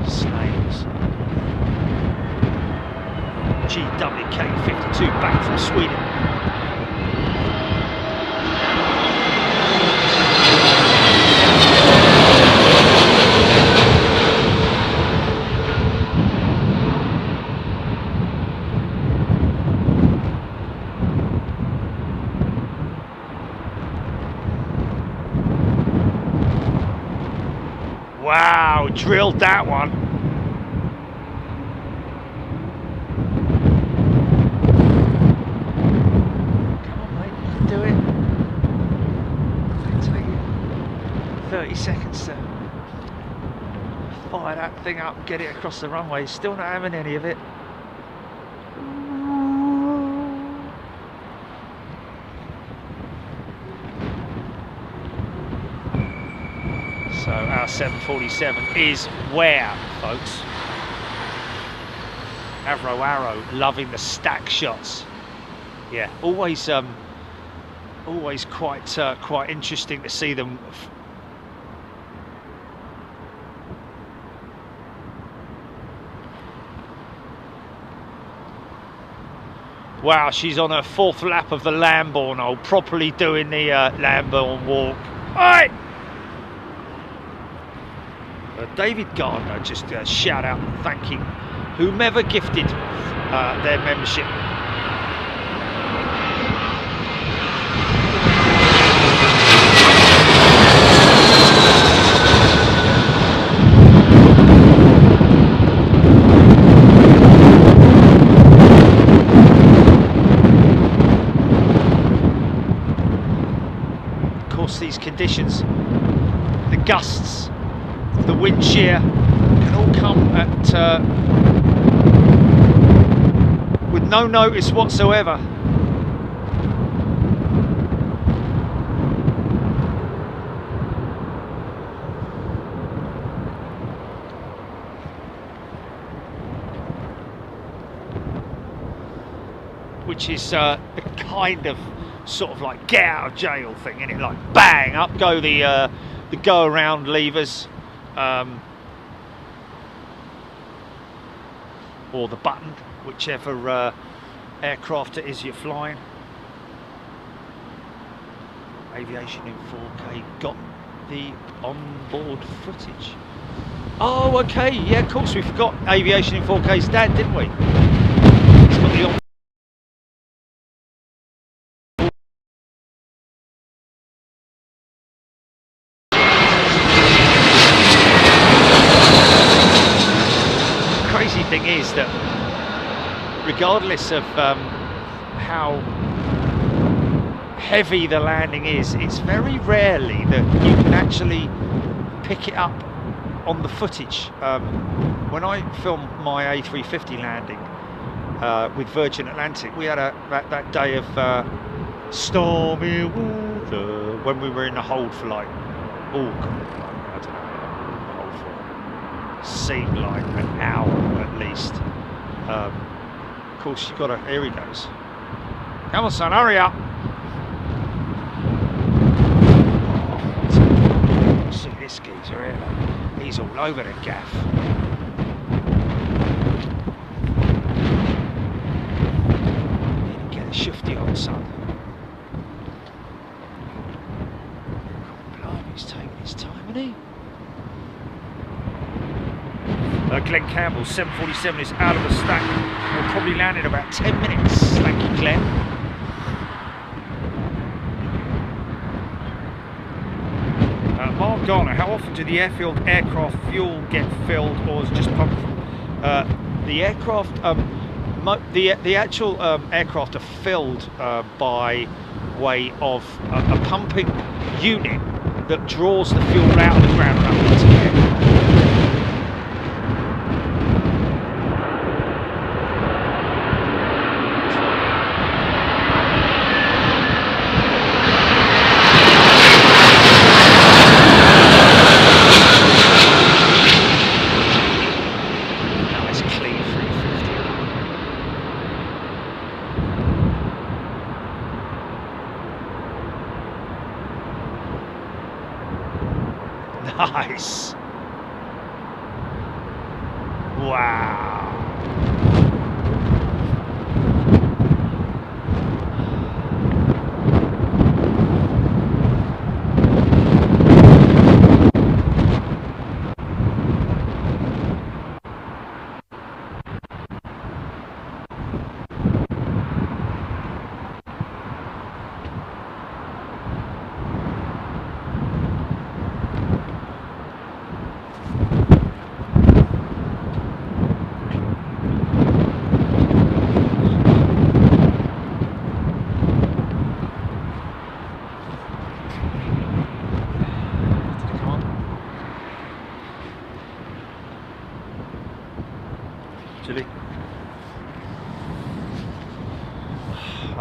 A: Snails. GWK52 back from Sweden. Wow, drilled that one. Come on, mate, you can do it. It'll take you 30 seconds to fire that thing up and get it across the runway. Still not having any of it. So our 747 is where, folks? Avro Arrow loving the stack shots. Yeah, always quite interesting to see them. Wow, she's on her 4th lap of the Lambourne, properly doing the Lambourne walk. All right. David Gardner, just a shout out and thanking whomever gifted their membership. Of course, these conditions, the gusts, the wind shear can all come at with no notice whatsoever. Which is the kind of sort of like get out of jail thing, isn't it? Like bang, up go the go around levers. Or the button, whichever aircraft it is you're flying. Aviation in 4K got the onboard footage. Oh, okay, yeah, of course, we forgot Aviation in 4K's dad, didn't we? He's got the crazy thing is that regardless of how heavy the landing is, it's very rarely that you can actually pick it up on the footage. When I filmed my A350 landing with Virgin Atlantic, we had that day of stormy water when we were in the hold for like, oh god, I don't know, hold for seemed like an hour at least. Of course, you gotta, here he goes. Come on son, hurry up. Oh, see this geezer here. He's all over the gaff. Need to get a shifty on, son. Blimey, he's taking his time, isn't he? Glenn Campbell, 747 is out of the stack. We'll probably land in about 10 minutes. Thank you, Glenn. Mark Garner, how often do the airfield aircraft fuel get filled, or is it just pumped? The aircraft, the actual aircraft are filled by way of a pumping unit that draws the fuel out of the ground and up into the air. Nice. Wow.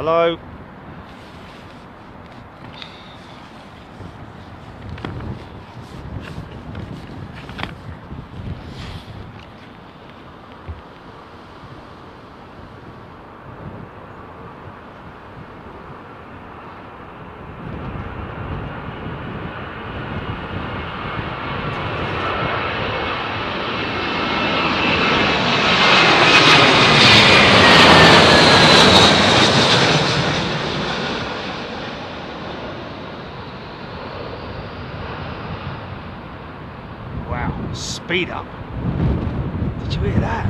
A: Hello. Speed up. Did you hear that?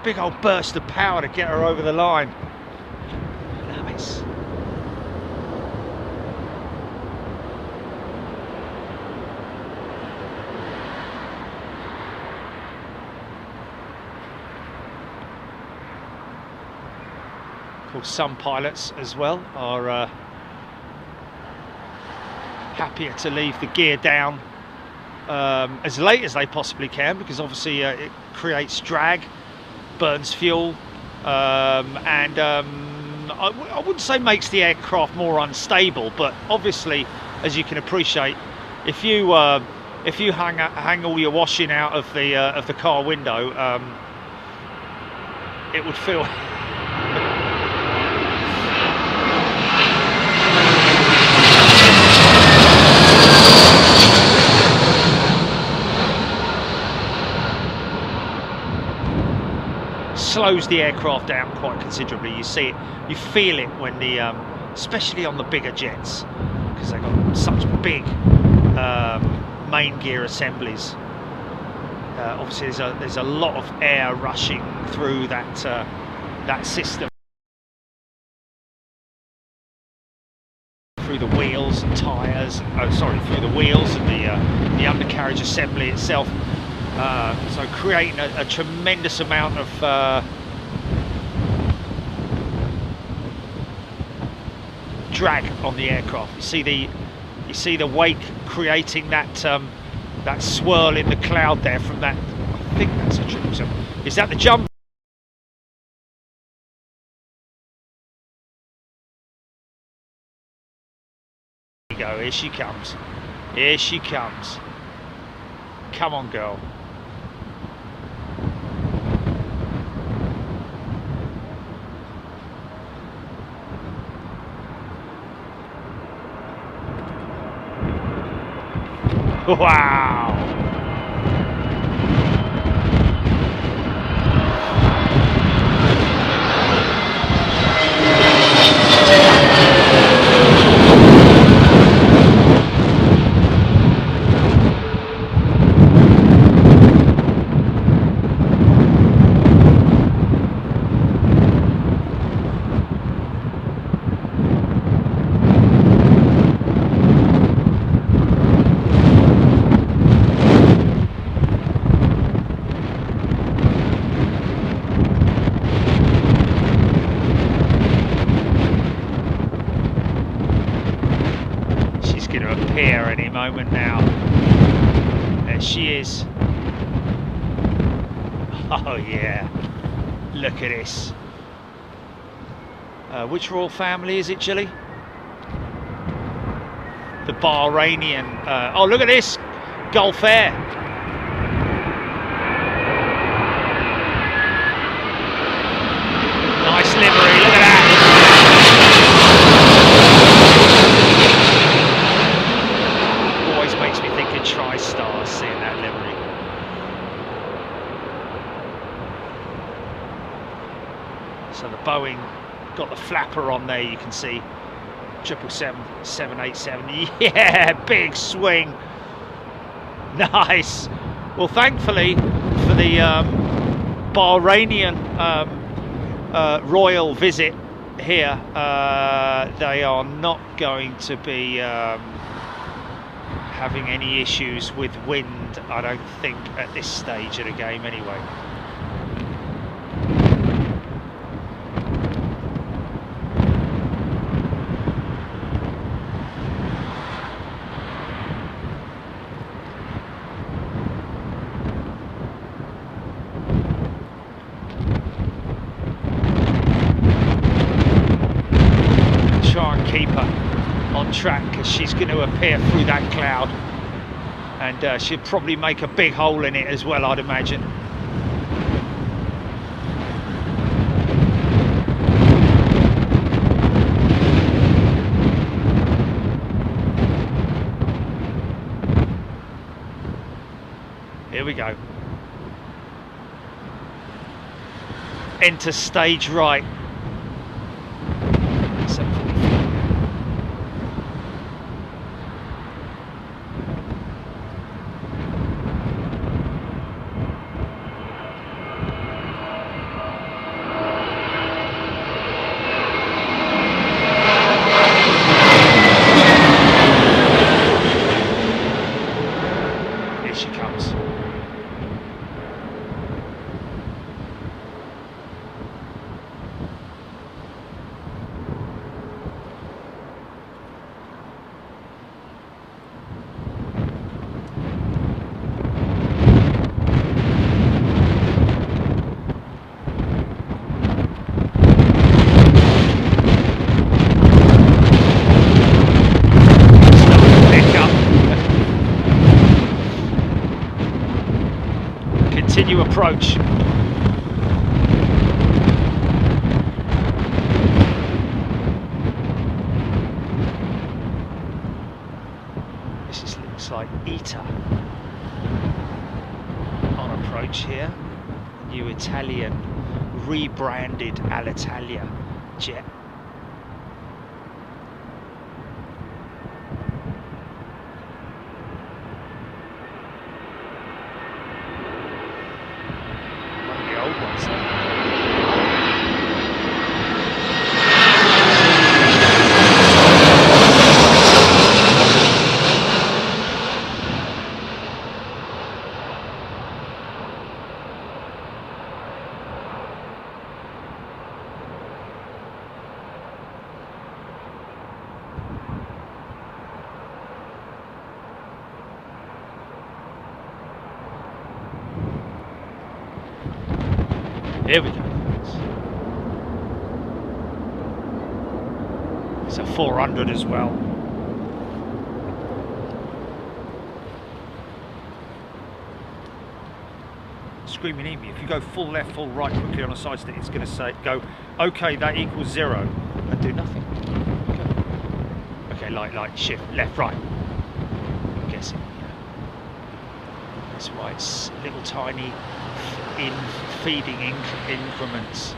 A: Big old burst of power to get her over the line. Nice. Of course, some pilots as well are happier to leave the gear down as late as they possibly can, because obviously it creates drag, burns fuel, and I wouldn't say makes the aircraft more unstable, but obviously, as you can appreciate, if you hang all your washing out of the car window, it would feel slows the aircraft down quite considerably. You see it, you feel it when the, especially on the bigger jets, because they've got such big main gear assemblies. Obviously, there's a lot of air rushing through that system, through the wheels and tyres. Through the wheels and the undercarriage assembly itself. So creating a tremendous amount of drag on the aircraft. You see the wake creating that that swirl in the cloud there from that. I think that's a 777. Is that the jump? There you go. Here she comes. Here she comes. Come on, girl. Wow! Appear any moment now. There she is. Oh yeah, look at this. Which royal family is it, Chile? The Bahrainian. Oh, look at this, Gulf Air. Nice livery, look at that. Makes me think of TriStar, seeing that livery. So the Boeing got the flapper on there, you can see 777, 787. Yeah, big swing. Nice. Well, thankfully for the Bahrainian royal visit here, they are not going to be having any issues with wind, I don't think, at this stage of the game anyway. Try and keep her on track, because she's going to appear through that cloud, and she'll probably make a big hole in it as well, I'd imagine. Here we go. Enter stage right. She comes. Continue approach. This looks like ETA on approach here. New Italian rebranded Alitalia jet. One of the old ones though. Here we go. It's a 400 as well. Screaming Emu, if you go full left, full right quickly on a side stick, it's going to say, go, okay, that equals 0, and do nothing. Okay, like, shift, left, right. I'm guessing, yeah. That's why it's little tiny feeding increments.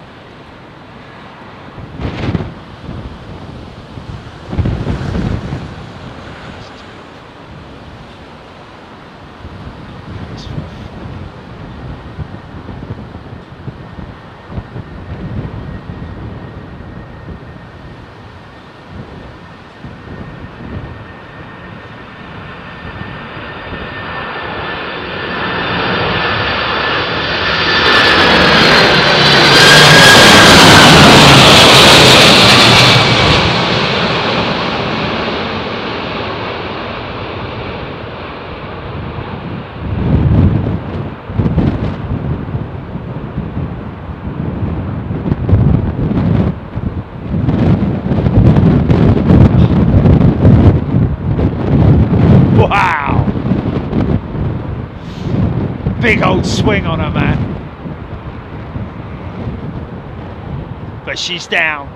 A: Wow! Big old swing on her, man. But she's down.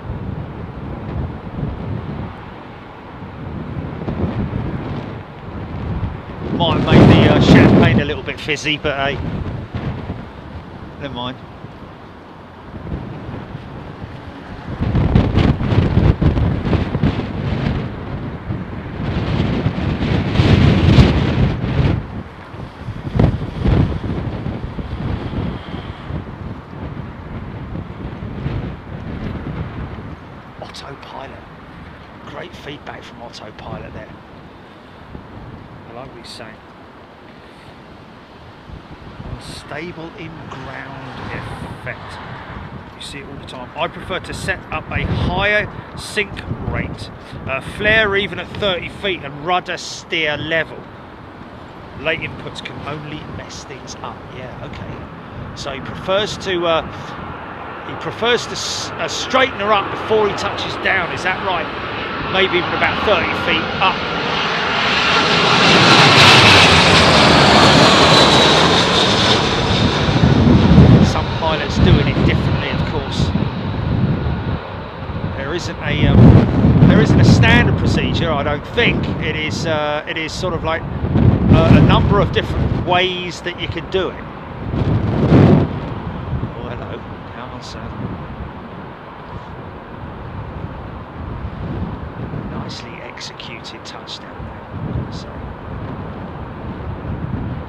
A: Might have made the champagne a little bit fizzy, but hey, never mind. Autopilot. Great feedback from autopilot there. I like what he's saying. Unstable in ground effect. You see it all the time. I prefer to set up a higher sink rate, flare even at 30 feet and rudder steer level. Late inputs can only mess things up. Yeah, okay. So he prefers to straighten her up before he touches down, is that right? Maybe even about 30 feet up. Some pilots doing it differently, of course. There isn't a standard procedure, I don't think. It is sort of like a number of different ways that you can do it. Oh, hello. Come on, sir. Nicely executed touchdown there, I'm going to say.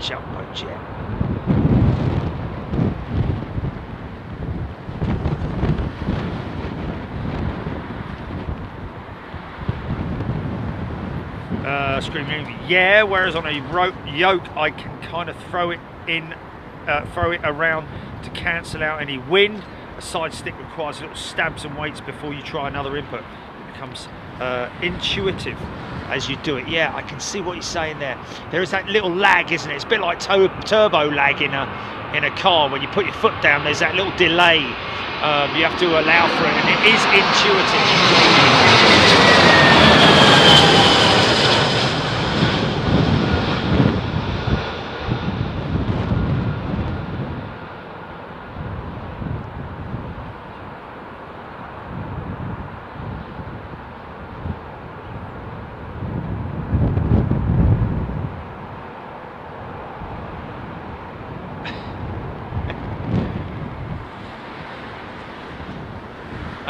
A: Jumbo jet. Screaming, yeah, whereas on a rope yoke I can kind of throw it around to cancel out any wind. A side stick requires little stabs and weights before you try another input. It becomes intuitive as you do it. Yeah, I can see what you're saying there. There is that little lag, isn't it? It's a bit like turbo lag in a car. When you put your foot down, there's that little delay. You have to allow for it, and it is intuitive.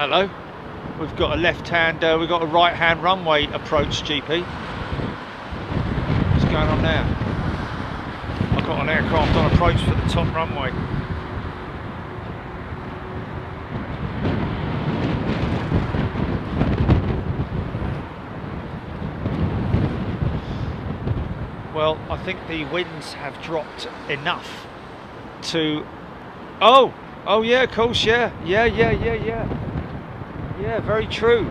A: Hello. We've got a left-hand, we've got a right-hand runway approach, GP. What's going on there? I've got an aircraft on approach for the top runway. Well, I think the winds have dropped enough to... Oh, yeah, of course, yeah. Yeah, very true.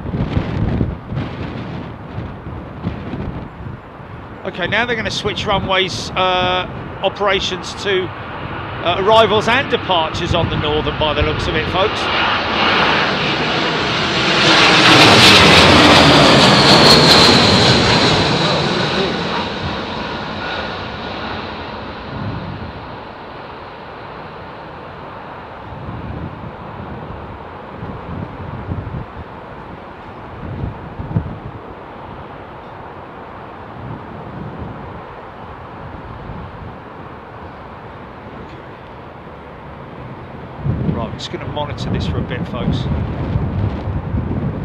A: Okay, now they're going to switch runways operations to arrivals and departures on the northern by the looks of it, folks. Just going to monitor this for a bit, folks.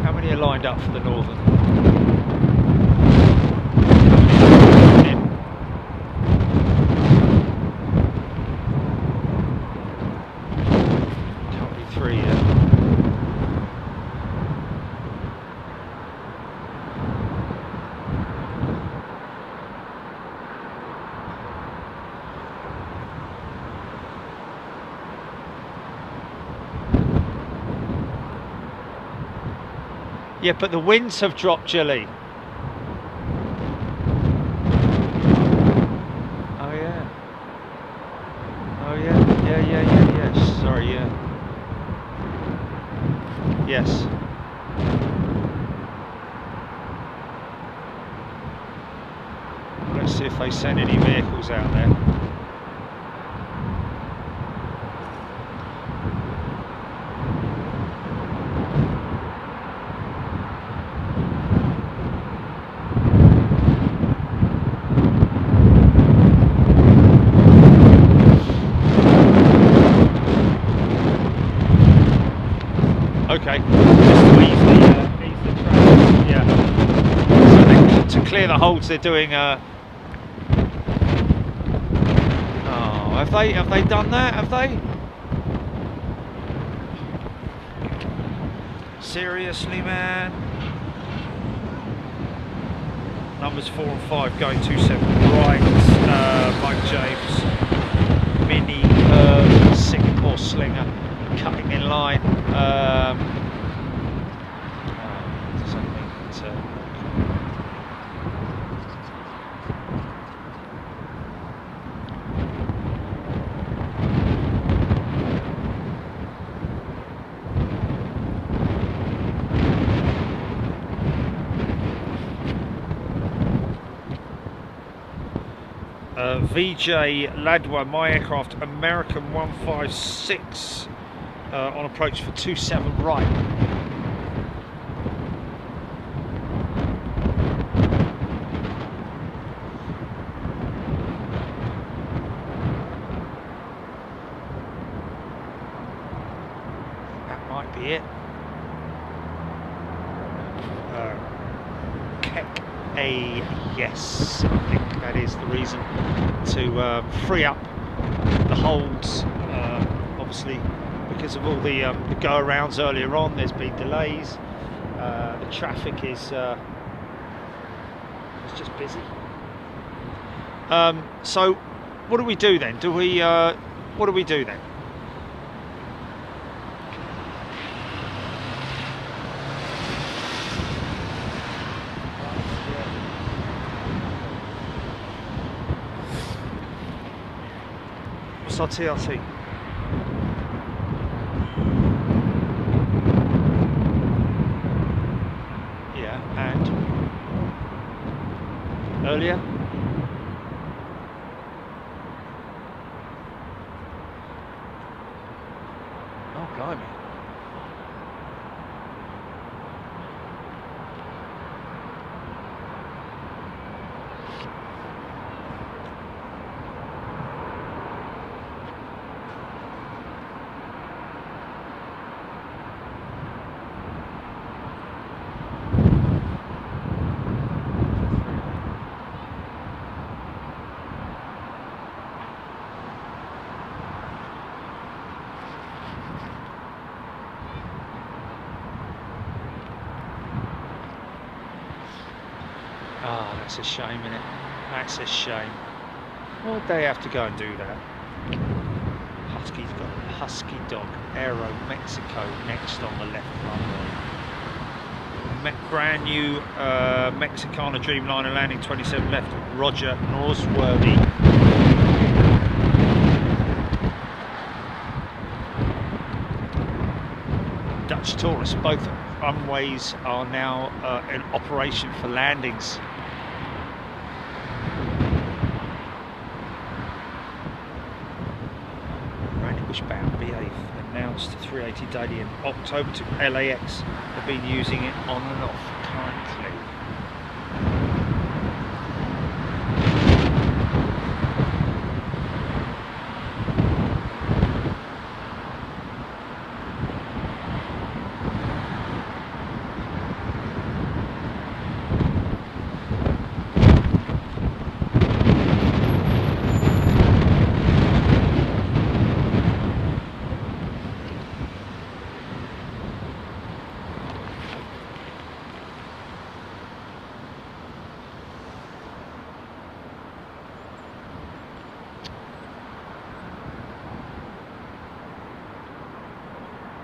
A: How many are lined up for the northern? Currently 3, yeah. Yeah, but the winds have dropped, Jilly. Oh yeah. Oh yeah. Yes. Sorry, yeah. Yes. Let's see if they send any vehicles out there. Okay, just to ease the traffic, yeah. So to clear the holds, they're doing oh, have they done that? Have they? Seriously, man? Numbers 4 and 5 going 27 right. Mike James, Mini Singapore Slinger cutting in line. Does that mean VJ Ladwa, my aircraft, American 156 on approach for 27 right. That might be it. Keck a yes. I think that is the reason to free up the holds. Obviously, because of all the go-arounds earlier on, there's been delays. The traffic is it's just busy. So, what do we do then? What do we do then? What's our TRT? And earlier, oh blimey, That's a shame, isn't it? That's a shame. Why'd they have to go and do that? Husky's got a Husky Dog, Aero Mexico next on the left runway. Brand new Mexicana Dreamliner landing 27 left, Roger Norsworthy. Dutch tourists, both runways are now in operation for landings. Bound BA announced 380 daily in October to LAX. Have been using it on and off currently.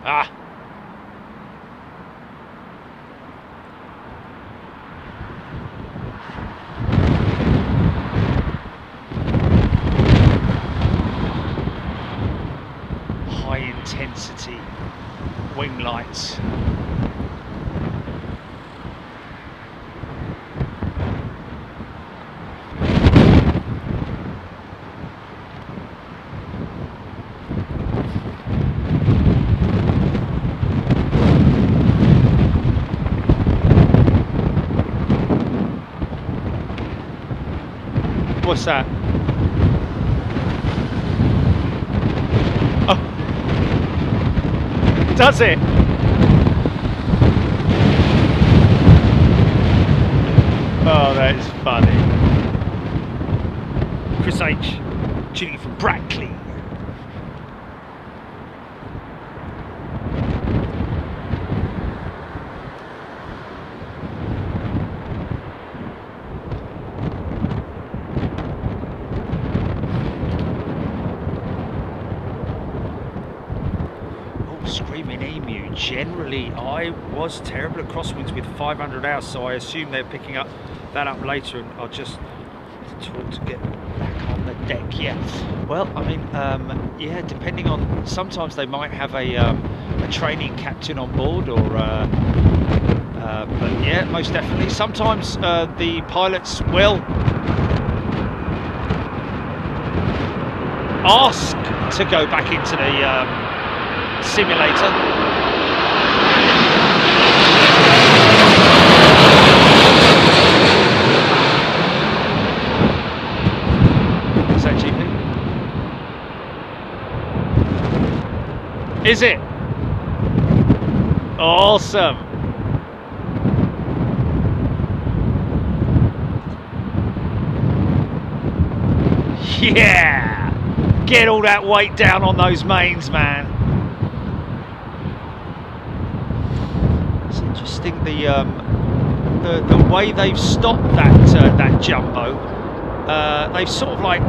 A: Ah! High intensity wing lights. What's that? Oh, does it? Oh, that is funny. Chris H, tuning from Brackley. Screaming Emu. Generally, I was terrible at crosswinds with 500 hours, so I assume they're picking that up later, and I'll just talk to get back on the deck. Yeah. Well, I mean, yeah, depending on. Sometimes they might have a training captain on board, or but yeah, most definitely. Sometimes the pilots will ask to go back into the simulator. Is that GP? Is it? Awesome. Yeah! Get all that weight down on those mains, man. Interesting, the way they've stopped that jumbo. They've sort of like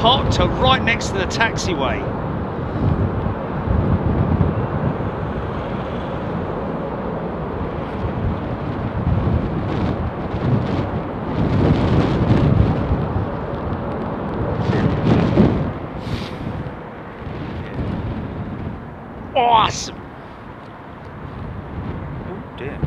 A: parked her right next to the taxiway. Awesome. Dear.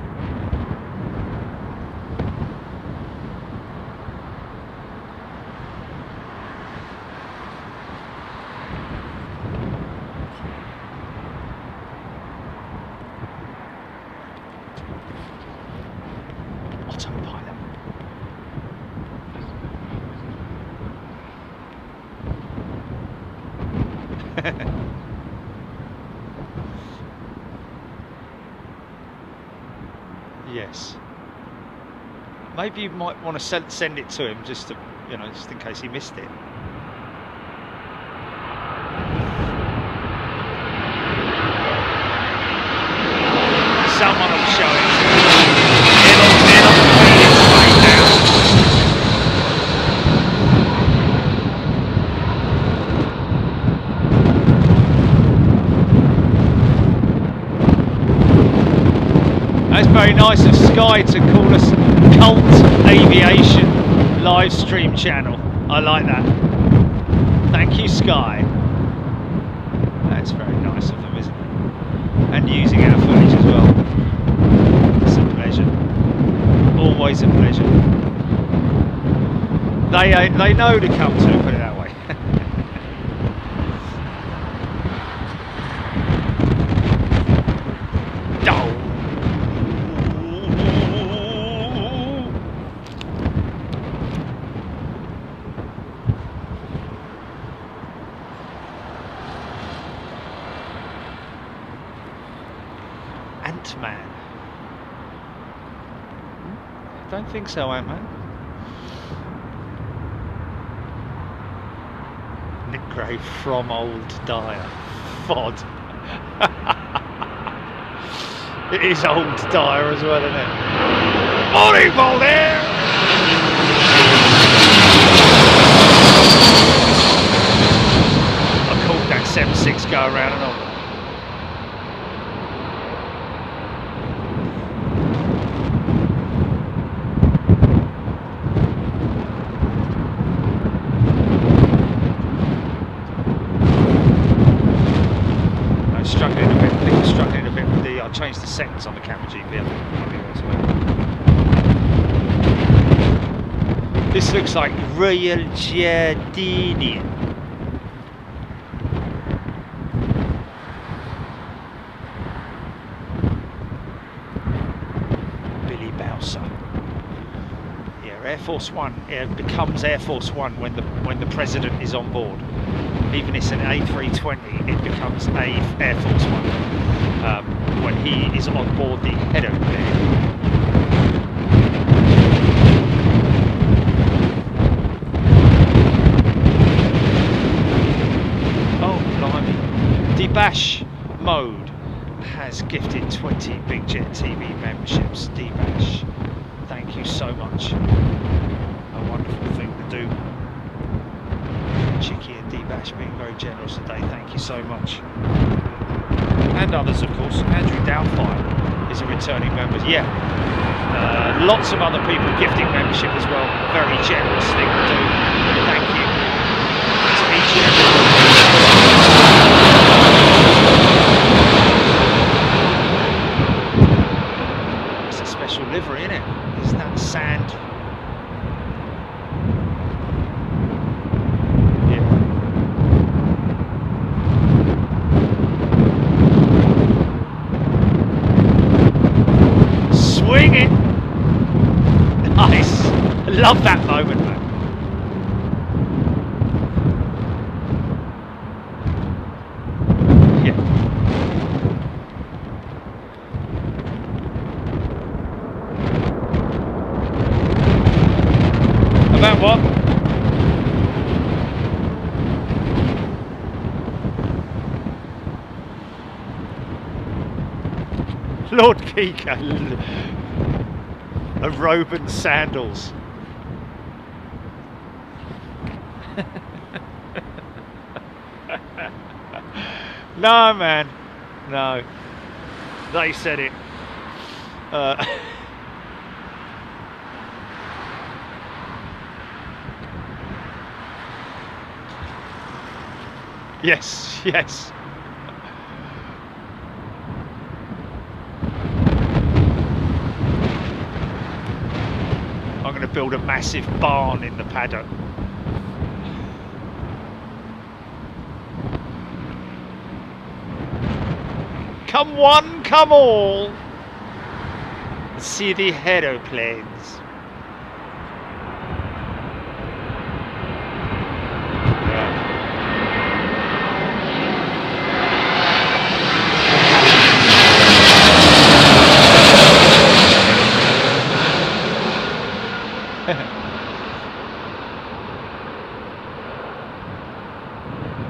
A: Autopilot. Yes. Maybe you might want to send it to him just to, you know, just in case he missed it. Someone will show it. It'll be nice of Sky to call us Cult Aviation live stream channel. I like that. Thank you, Sky. That's very nice of them, isn't it? And using our footage as well. It's a pleasure. Always a pleasure. They know to come to, put it that way. Ant-Man. I don't think so, Ant-Man. Nick Gray from Old Dyer. Fod. It is Old Dyer as well, isn't it? Morning, Voltaire! I called that 7.6 go around and on. Change the settings on the camera GP. This looks like Royal Jardinian. Billy Bowser. Yeah, Air Force One. It becomes Air Force One when the president is on board. Even if it's an A320, it becomes Air Force One. When he is on board the header plane. Oh, blimey. D-Bash Mode has gifted 20 Big Jet TV memberships. D-Bash, thank you so much. A wonderful thing to do. Chicky and D-Bash being very generous today, thank you so much. And others, of course. Andrew Doubtfire is a returning member. Yeah, lots of other people gifting membership as well. Very generous thing to do. Thank you to each and every one. It's a special livery, isn't it? Isn't that sand? Nice. Love that moment, man. Yeah. About what? Lord Kika. A robe and sandals. No, man. No. They said it. Yes, yes. I'm going to build a massive barn in the paddock. Come one, come all. See the aeroplanes.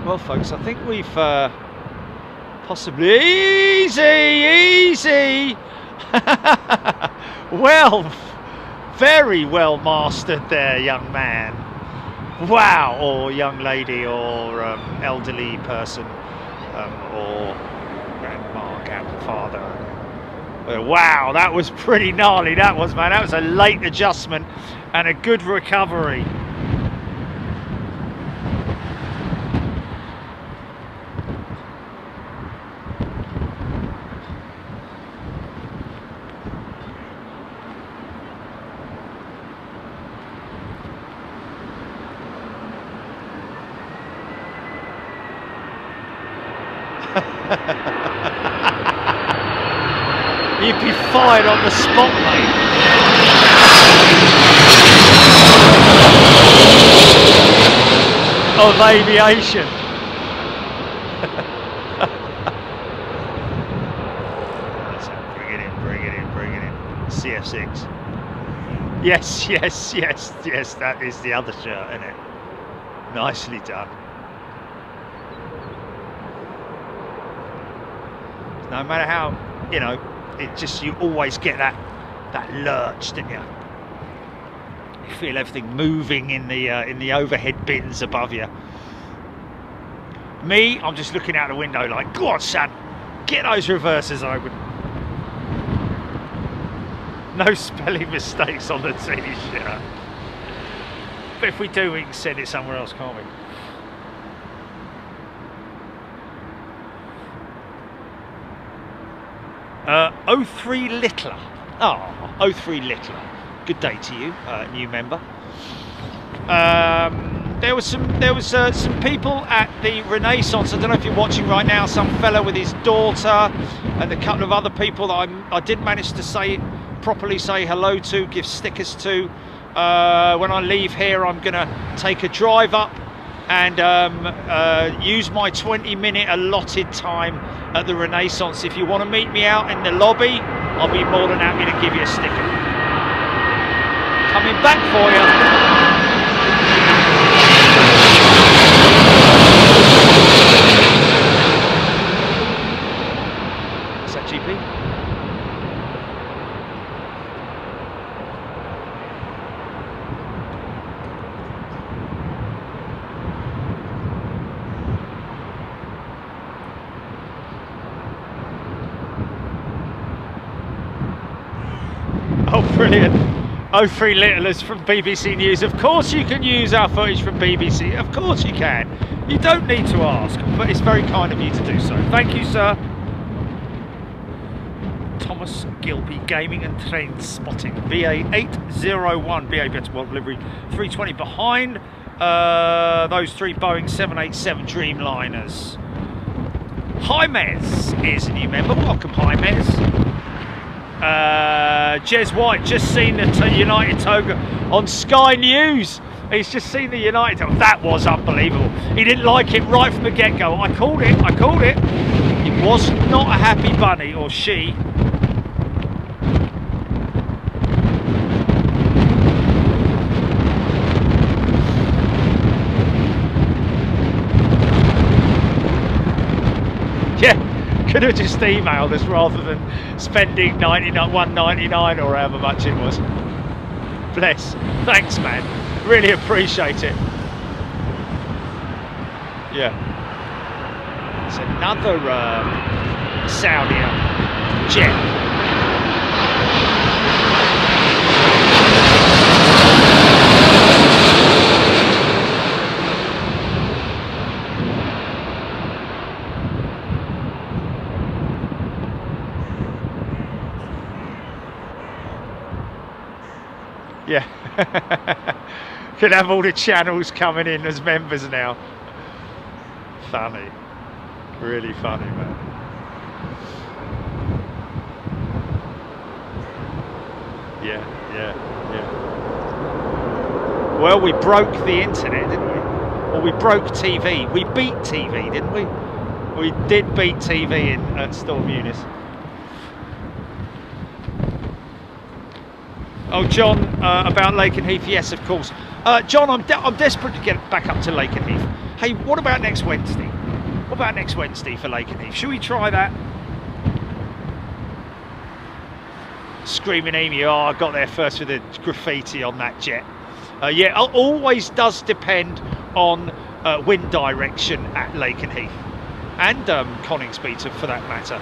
A: Well, folks, I think we've possibly easy. Well, very well mastered there, young man. Wow, or young lady, or elderly person, or grandma, grandfather. Wow, that was pretty gnarly, that was, man. That was a late adjustment and a good recovery. You'd be fired on the spot, mate. Of aviation. Bring it in, bring it in, bring it in. CF6. Yes, yes, yes, yes, that is the other shirt, isn't it? Nicely done. No matter how, you know, it just, you always get that lurch, don't you? You feel everything moving in the overhead bins above you. Me, I'm just looking out the window like, go on, son, get those reversers open. No spelling mistakes on the t-shirt. But if we do, we can send it somewhere else, can't we? 03 Littler. Oh, 03 Littler. Good day to you, new member. There was some people at the Renaissance. I don't know if you're watching right now. Some fella with his daughter and a couple of other people that I didn't manage to properly say hello to, give stickers to. When I leave here, I'm gonna take a drive up and use my 20-minute allotted time at the Renaissance. If you want to meet me out in the lobby, I'll be more than happy to give you a sticker. Coming back for you. Is that GP? Oh, brilliant. 03 Littlers from BBC News. Of course you can use our footage from BBC. Of course you can. You don't need to ask, but it's very kind of you to do so. Thank you, sir. Thomas Gilby, Gaming and Train Spotting. BA801, BA World Delivery 320 behind those three Boeing 787 Dreamliners. Jaimez is a new member. Welcome, Jaimez. Jez White, just seen the United toga on Sky News. He's just seen the United toga. That was unbelievable. He didn't like it right from the get-go. I called it, I called it. It was not a happy bunny, or she. Yeah. Could have just emailed us rather than spending $1.99 or however much it was. Bless. Thanks, man. Really appreciate it. Yeah. It's another Saudi jet. Yeah. Could have all the channels coming in as members now. Funny. Really funny, man. Yeah. Well, we broke the internet, didn't we? Or we broke TV. We beat TV, didn't we? We did beat TV at Storm Eunice. Oh, John, about Lakenheath, yes, of course. John, I'm desperate to get back up to Lakenheath. Hey, what about next Wednesday? What about next Wednesday for Lakenheath? Should we try that? Screaming Amy, oh, I got there first with the graffiti on that jet. Yeah, it always does depend on wind direction at Lakenheath. And Coningsby, for that matter.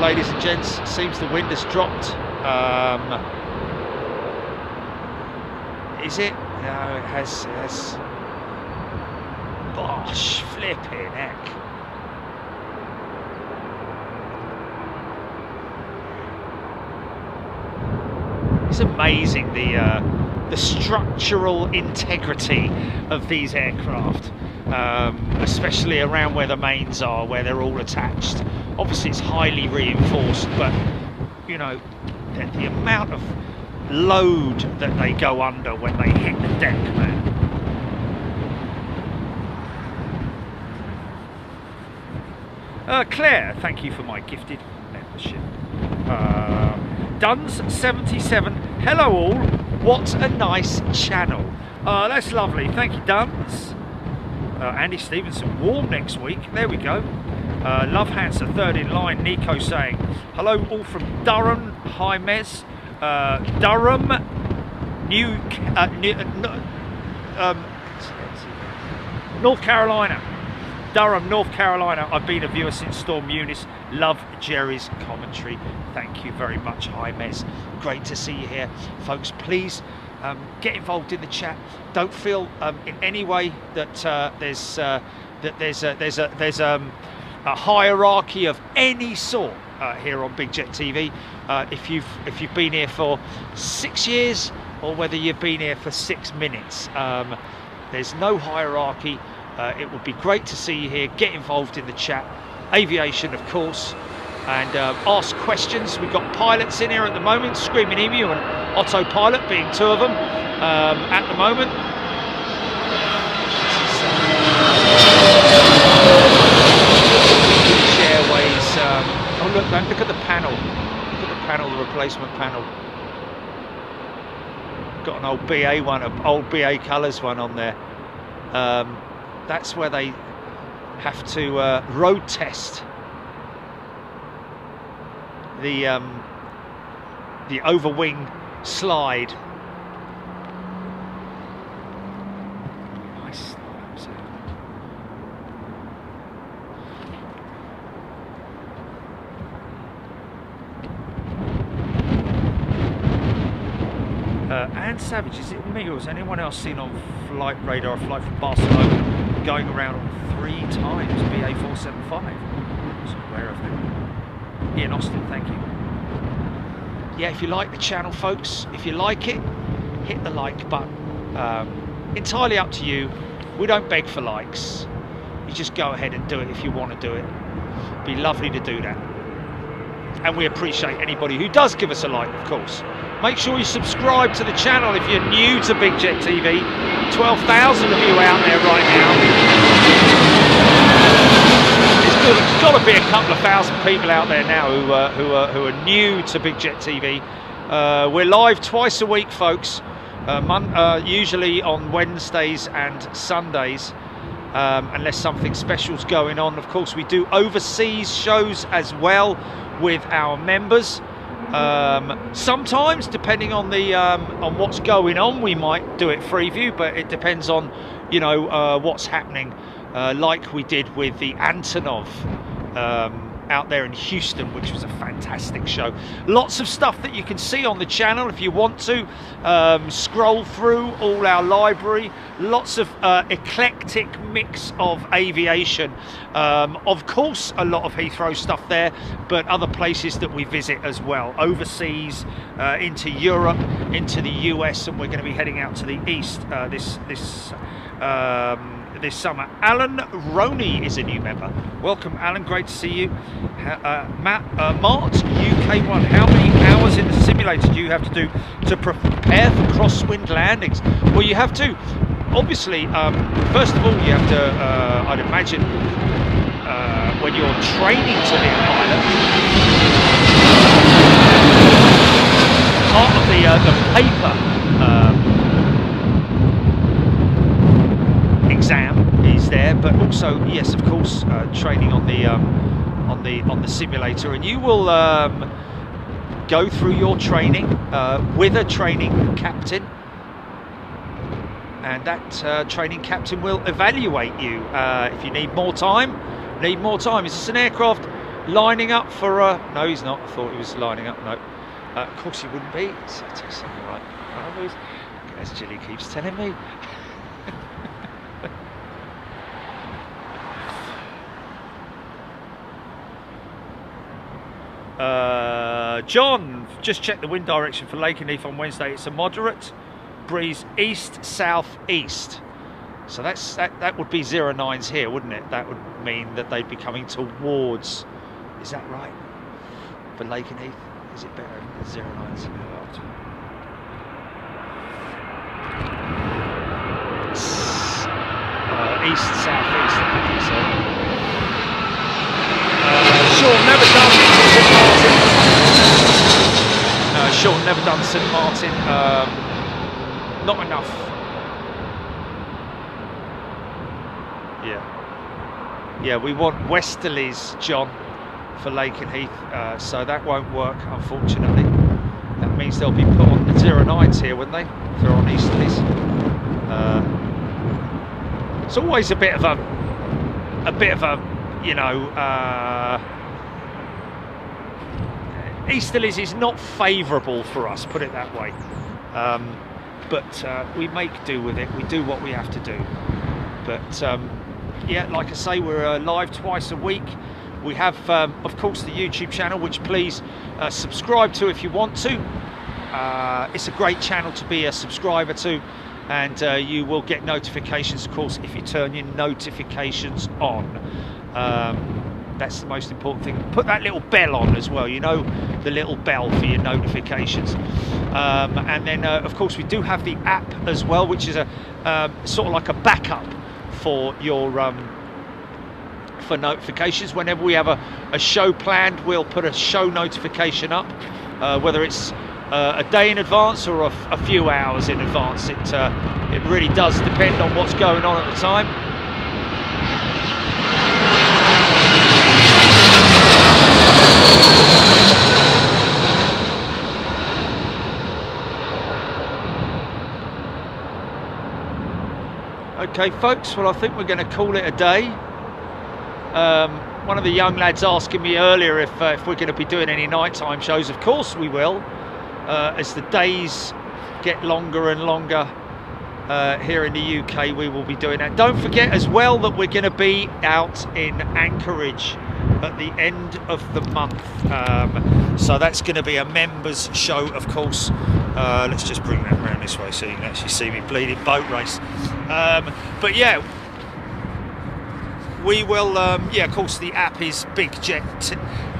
A: ladies and gents. Seems the wind has dropped. Is it? No, it has. Gosh, flipping heck. It's amazing the structural integrity of these aircraft, especially around where the mains are, where they're all attached. Obviously it's highly reinforced, but you know, the amount of load that they go under when they hit the deck, man. Claire, thank you for my gifted membership. Duns77, hello all, what a nice channel. That's lovely, thank you Duns. Andy Stevenson, warm next week, there we go. Love Hanser, third in line. Nico saying, hello all from Durham, hi Mez. Durham, North Carolina. Durham, North Carolina. I've been a viewer since Storm Eunice. Love Jerry's commentary. Thank you very much. Hi, Mez. Great to see you here, folks. Please get involved in the chat. Don't feel in any way that there's a hierarchy of any sort here on Big Jet TV. If you've been here for 6 years or whether you've been here for 6 minutes, there's no hierarchy. It would be great to see you here. Get involved in the chat. Aviation, of course, and ask questions. We've got pilots in here at the moment, Screaming Emu and Autopilot being two of them at the moment. British Airways. Oh look at the panel. Look at the panel, the replacement panel. Got an old BA one, an old BA colours one on there. That's where they have to road test the overwing slide. Nice. And Savage, is it me or has anyone else seen on flight radar a flight from Barcelona going around 3 times BA 475? I was aware of it. Ian Austin, thank you. Yeah, if you like the channel, folks, if you like it, hit the like button. Entirely up to you. We don't beg for likes. You just go ahead and do it if you want to do it. It'd be lovely to do that. And we appreciate anybody who does give us a like, of course. Make sure you subscribe to the channel if you're new to Big Jet TV. 12,000 of you out there right now. There's got to be a couple of thousand people out there now who are new to Big Jet TV. We're live twice a week, folks. Usually on Wednesdays and Sundays, unless something special's going on. Of course, we do overseas shows as well with our members. Sometimes, depending on the on what's going on, we might do it Freeview, but it depends on, you know, what's happening. Like we did with the Antonov out there in Houston, which was a fantastic show. Lots of stuff that you can see on the channel if you want to scroll through all our library. Lots of eclectic mix of aviation. Of course, a lot of Heathrow stuff there, but other places that we visit as well. Overseas, into Europe, into the US, and we're going to be heading out to the east this summer. Alan Roney is a new member. Welcome, Alan. Great to see you. Mart UK1. How many hours in the simulator do you have to do to prepare for crosswind landings? Well, you have to, obviously, first of all, you have to, I'd imagine, when you're training to be a pilot, part of the paper exam is there, but also, yes, of course, training on the simulator, and you will go through your training with a training captain, and that training captain will evaluate you. If you need more time, Is this an aircraft lining up for no, he's not. I thought he was lining up. No, of course he wouldn't be. It's something right. As Jilly keeps telling me. John, just check the wind direction for Lakenheath on Wednesday. It's a moderate breeze east southeast. So that would be 09s here, wouldn't it? That would mean that they'd be coming towards. Is that right? For Lakenheath, is it better than 09s? East southeast, I think so. Sean never done St Martin. No, Sean never done St Martin. Not enough. Yeah, we want westerlies, John, for Lakenheath, so that won't work, unfortunately. That means they'll be put on the 09s here, wouldn't they? If they're on easterlies. It's always a bit of a, you know, easterlies is not favourable for us, put it that way. But we make do with it. We do what we have to do. But yeah, like I say, we're live twice a week. We have, of course, the YouTube channel, which please subscribe to if you want to. It's a great channel to be a subscriber to, and you will get notifications, of course, if you turn your notifications on. That's the most important thing. Put that little bell on as well, you know, the little bell for your notifications. And then, of course, we do have the app as well, which is a sort of like a backup for your for notifications. Whenever we have a show planned, we'll put a show notification up, whether it's a day in advance or a few hours in advance. It really does depend on what's going on at the time. Okay, folks, well, I think we're going to call it a day. One of the young lads asking me earlier if we're going to be doing any nighttime shows. Of course we will, as the days get longer and longer here in the UK. We will be doing that. Don't forget as well that we're going to be out in Anchorage at the end of the month, so that's going to be a members show, of course. Let's just bring that around this way so you can actually see me bleeding boat race. But yeah, we will, yeah, of course the app is Big Jet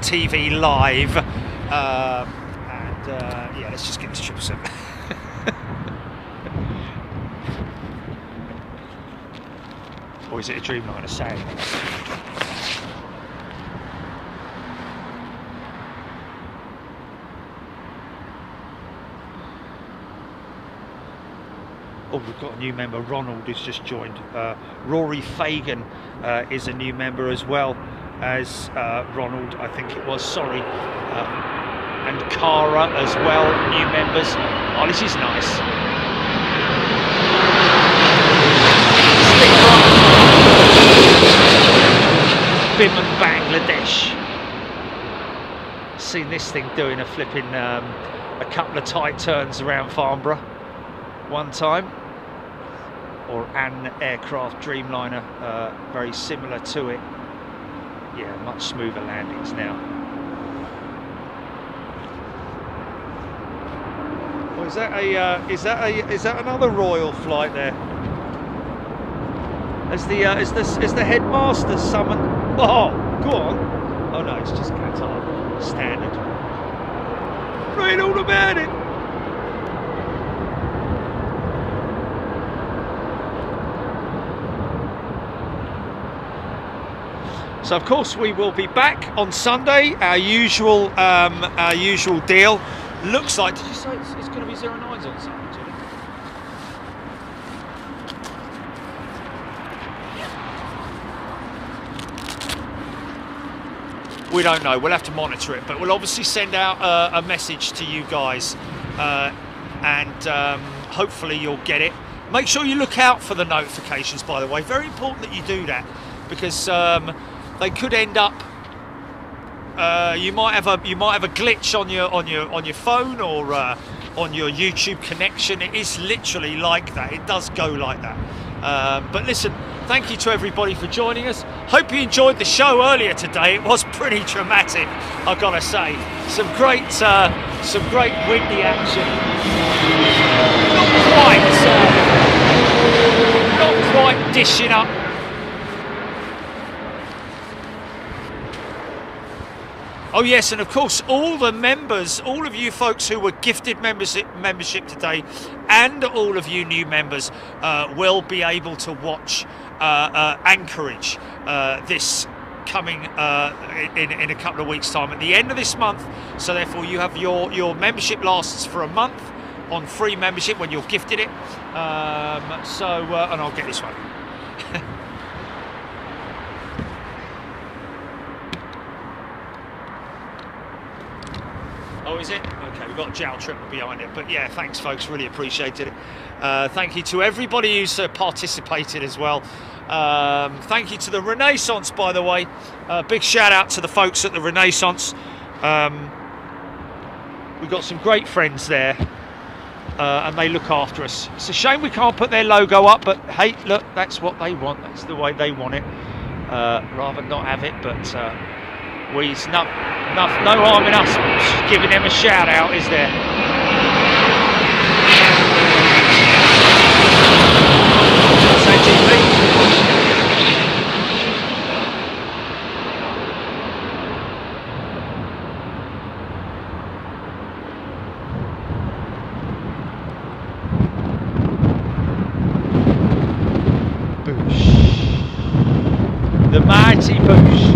A: TV Live, and yeah, let's just get to 777. Or is it a Dreamliner saying? Oh, we've got a new member, Ronald, who's just joined. Rory Fagan is a new member as well as Ronald, I think it was, sorry. And Cara as well, new members. Oh, this is nice. Biman, Bangladesh. Seen this thing doing a flipping, a couple of tight turns around Farnborough one time. Or an aircraft Dreamliner, very similar to it. Yeah, much smoother landings now. Oh, is that another Royal flight there? Is the headmaster summoned? Oh, go on. Oh no, it's just Qatar standard. Read all about it. So of course we will be back on Sunday, our usual deal. Looks like, did you say it's going to be 09s on Sunday, Jimmy? We don't know, we'll have to monitor it, but we'll obviously send out a message to you guys, and hopefully you'll get it. Make sure you look out for the notifications, by the way. Very important that you do that, because they could end up you might have a glitch on your phone or on your YouTube connection. It is literally like that. It does go like that. But listen, thank you to everybody for joining us. Hope you enjoyed the show earlier today. It was pretty dramatic, I've got to say. Some great windy action. Not quite dishing up. Oh yes, and of course all the members, all of you folks who were gifted membership today, and all of you new members will be able to watch Anchorage this coming in a couple of weeks' time at the end of this month. So therefore you have your membership lasts for a month on free membership when you're gifted it. And I'll get this one. Oh, is it? Okay, we've got a jowl triple behind it. But yeah, thanks folks, really appreciated it. Thank you to everybody who's participated as well. Thank you to the Renaissance, by the way. Big shout out to the folks at the Renaissance. We've got some great friends there, and they look after us. It's a shame we can't put their logo up, but hey, look, that's what they want. That's the way they want it. Rather not have it, but no harm in us giving them a shout out, is there? Boosh. The mighty boosh.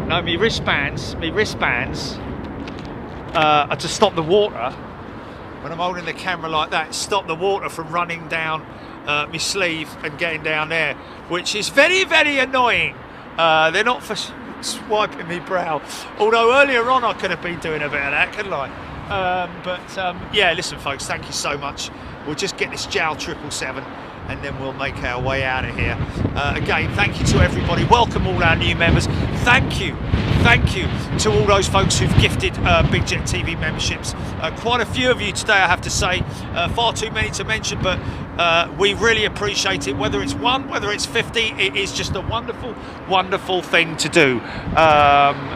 A: No, my wristbands are to stop the water. When I'm holding the camera like that, stop the water from running down my sleeve and getting down there, which is very, very annoying. They're not for swiping me brow, although earlier on I could have been doing a bit of that, couldn't I? Yeah, listen folks, thank you so much. We'll just get this jowl 777 and then we'll make our way out of here. Again, thank you to everybody. Welcome all our new members. Thank you to all those folks who've gifted Big Jet TV memberships. Quite a few of you today, I have to say. Far too many to mention, but we really appreciate it. Whether it's 1, whether it's 50, it is just a wonderful, wonderful thing to do.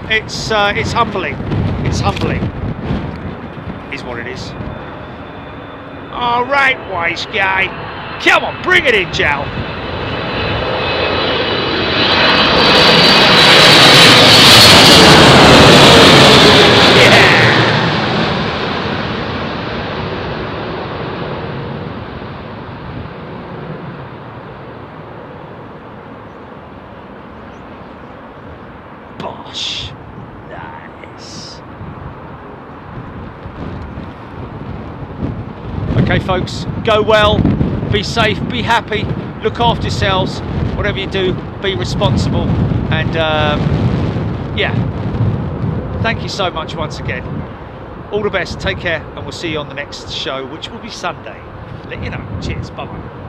A: It's humbling. It's humbling, is what it is. All right, wise guy. Come on, bring it in, Jowl. Yeah. Bosh. Nice. Okay, folks, go well. Be safe, be happy, look after yourselves, whatever you do, be responsible, and yeah, thank you so much once again. All the best, take care, and we'll see you on the next show, which will be Sunday. Let you know. Cheers, bye-bye.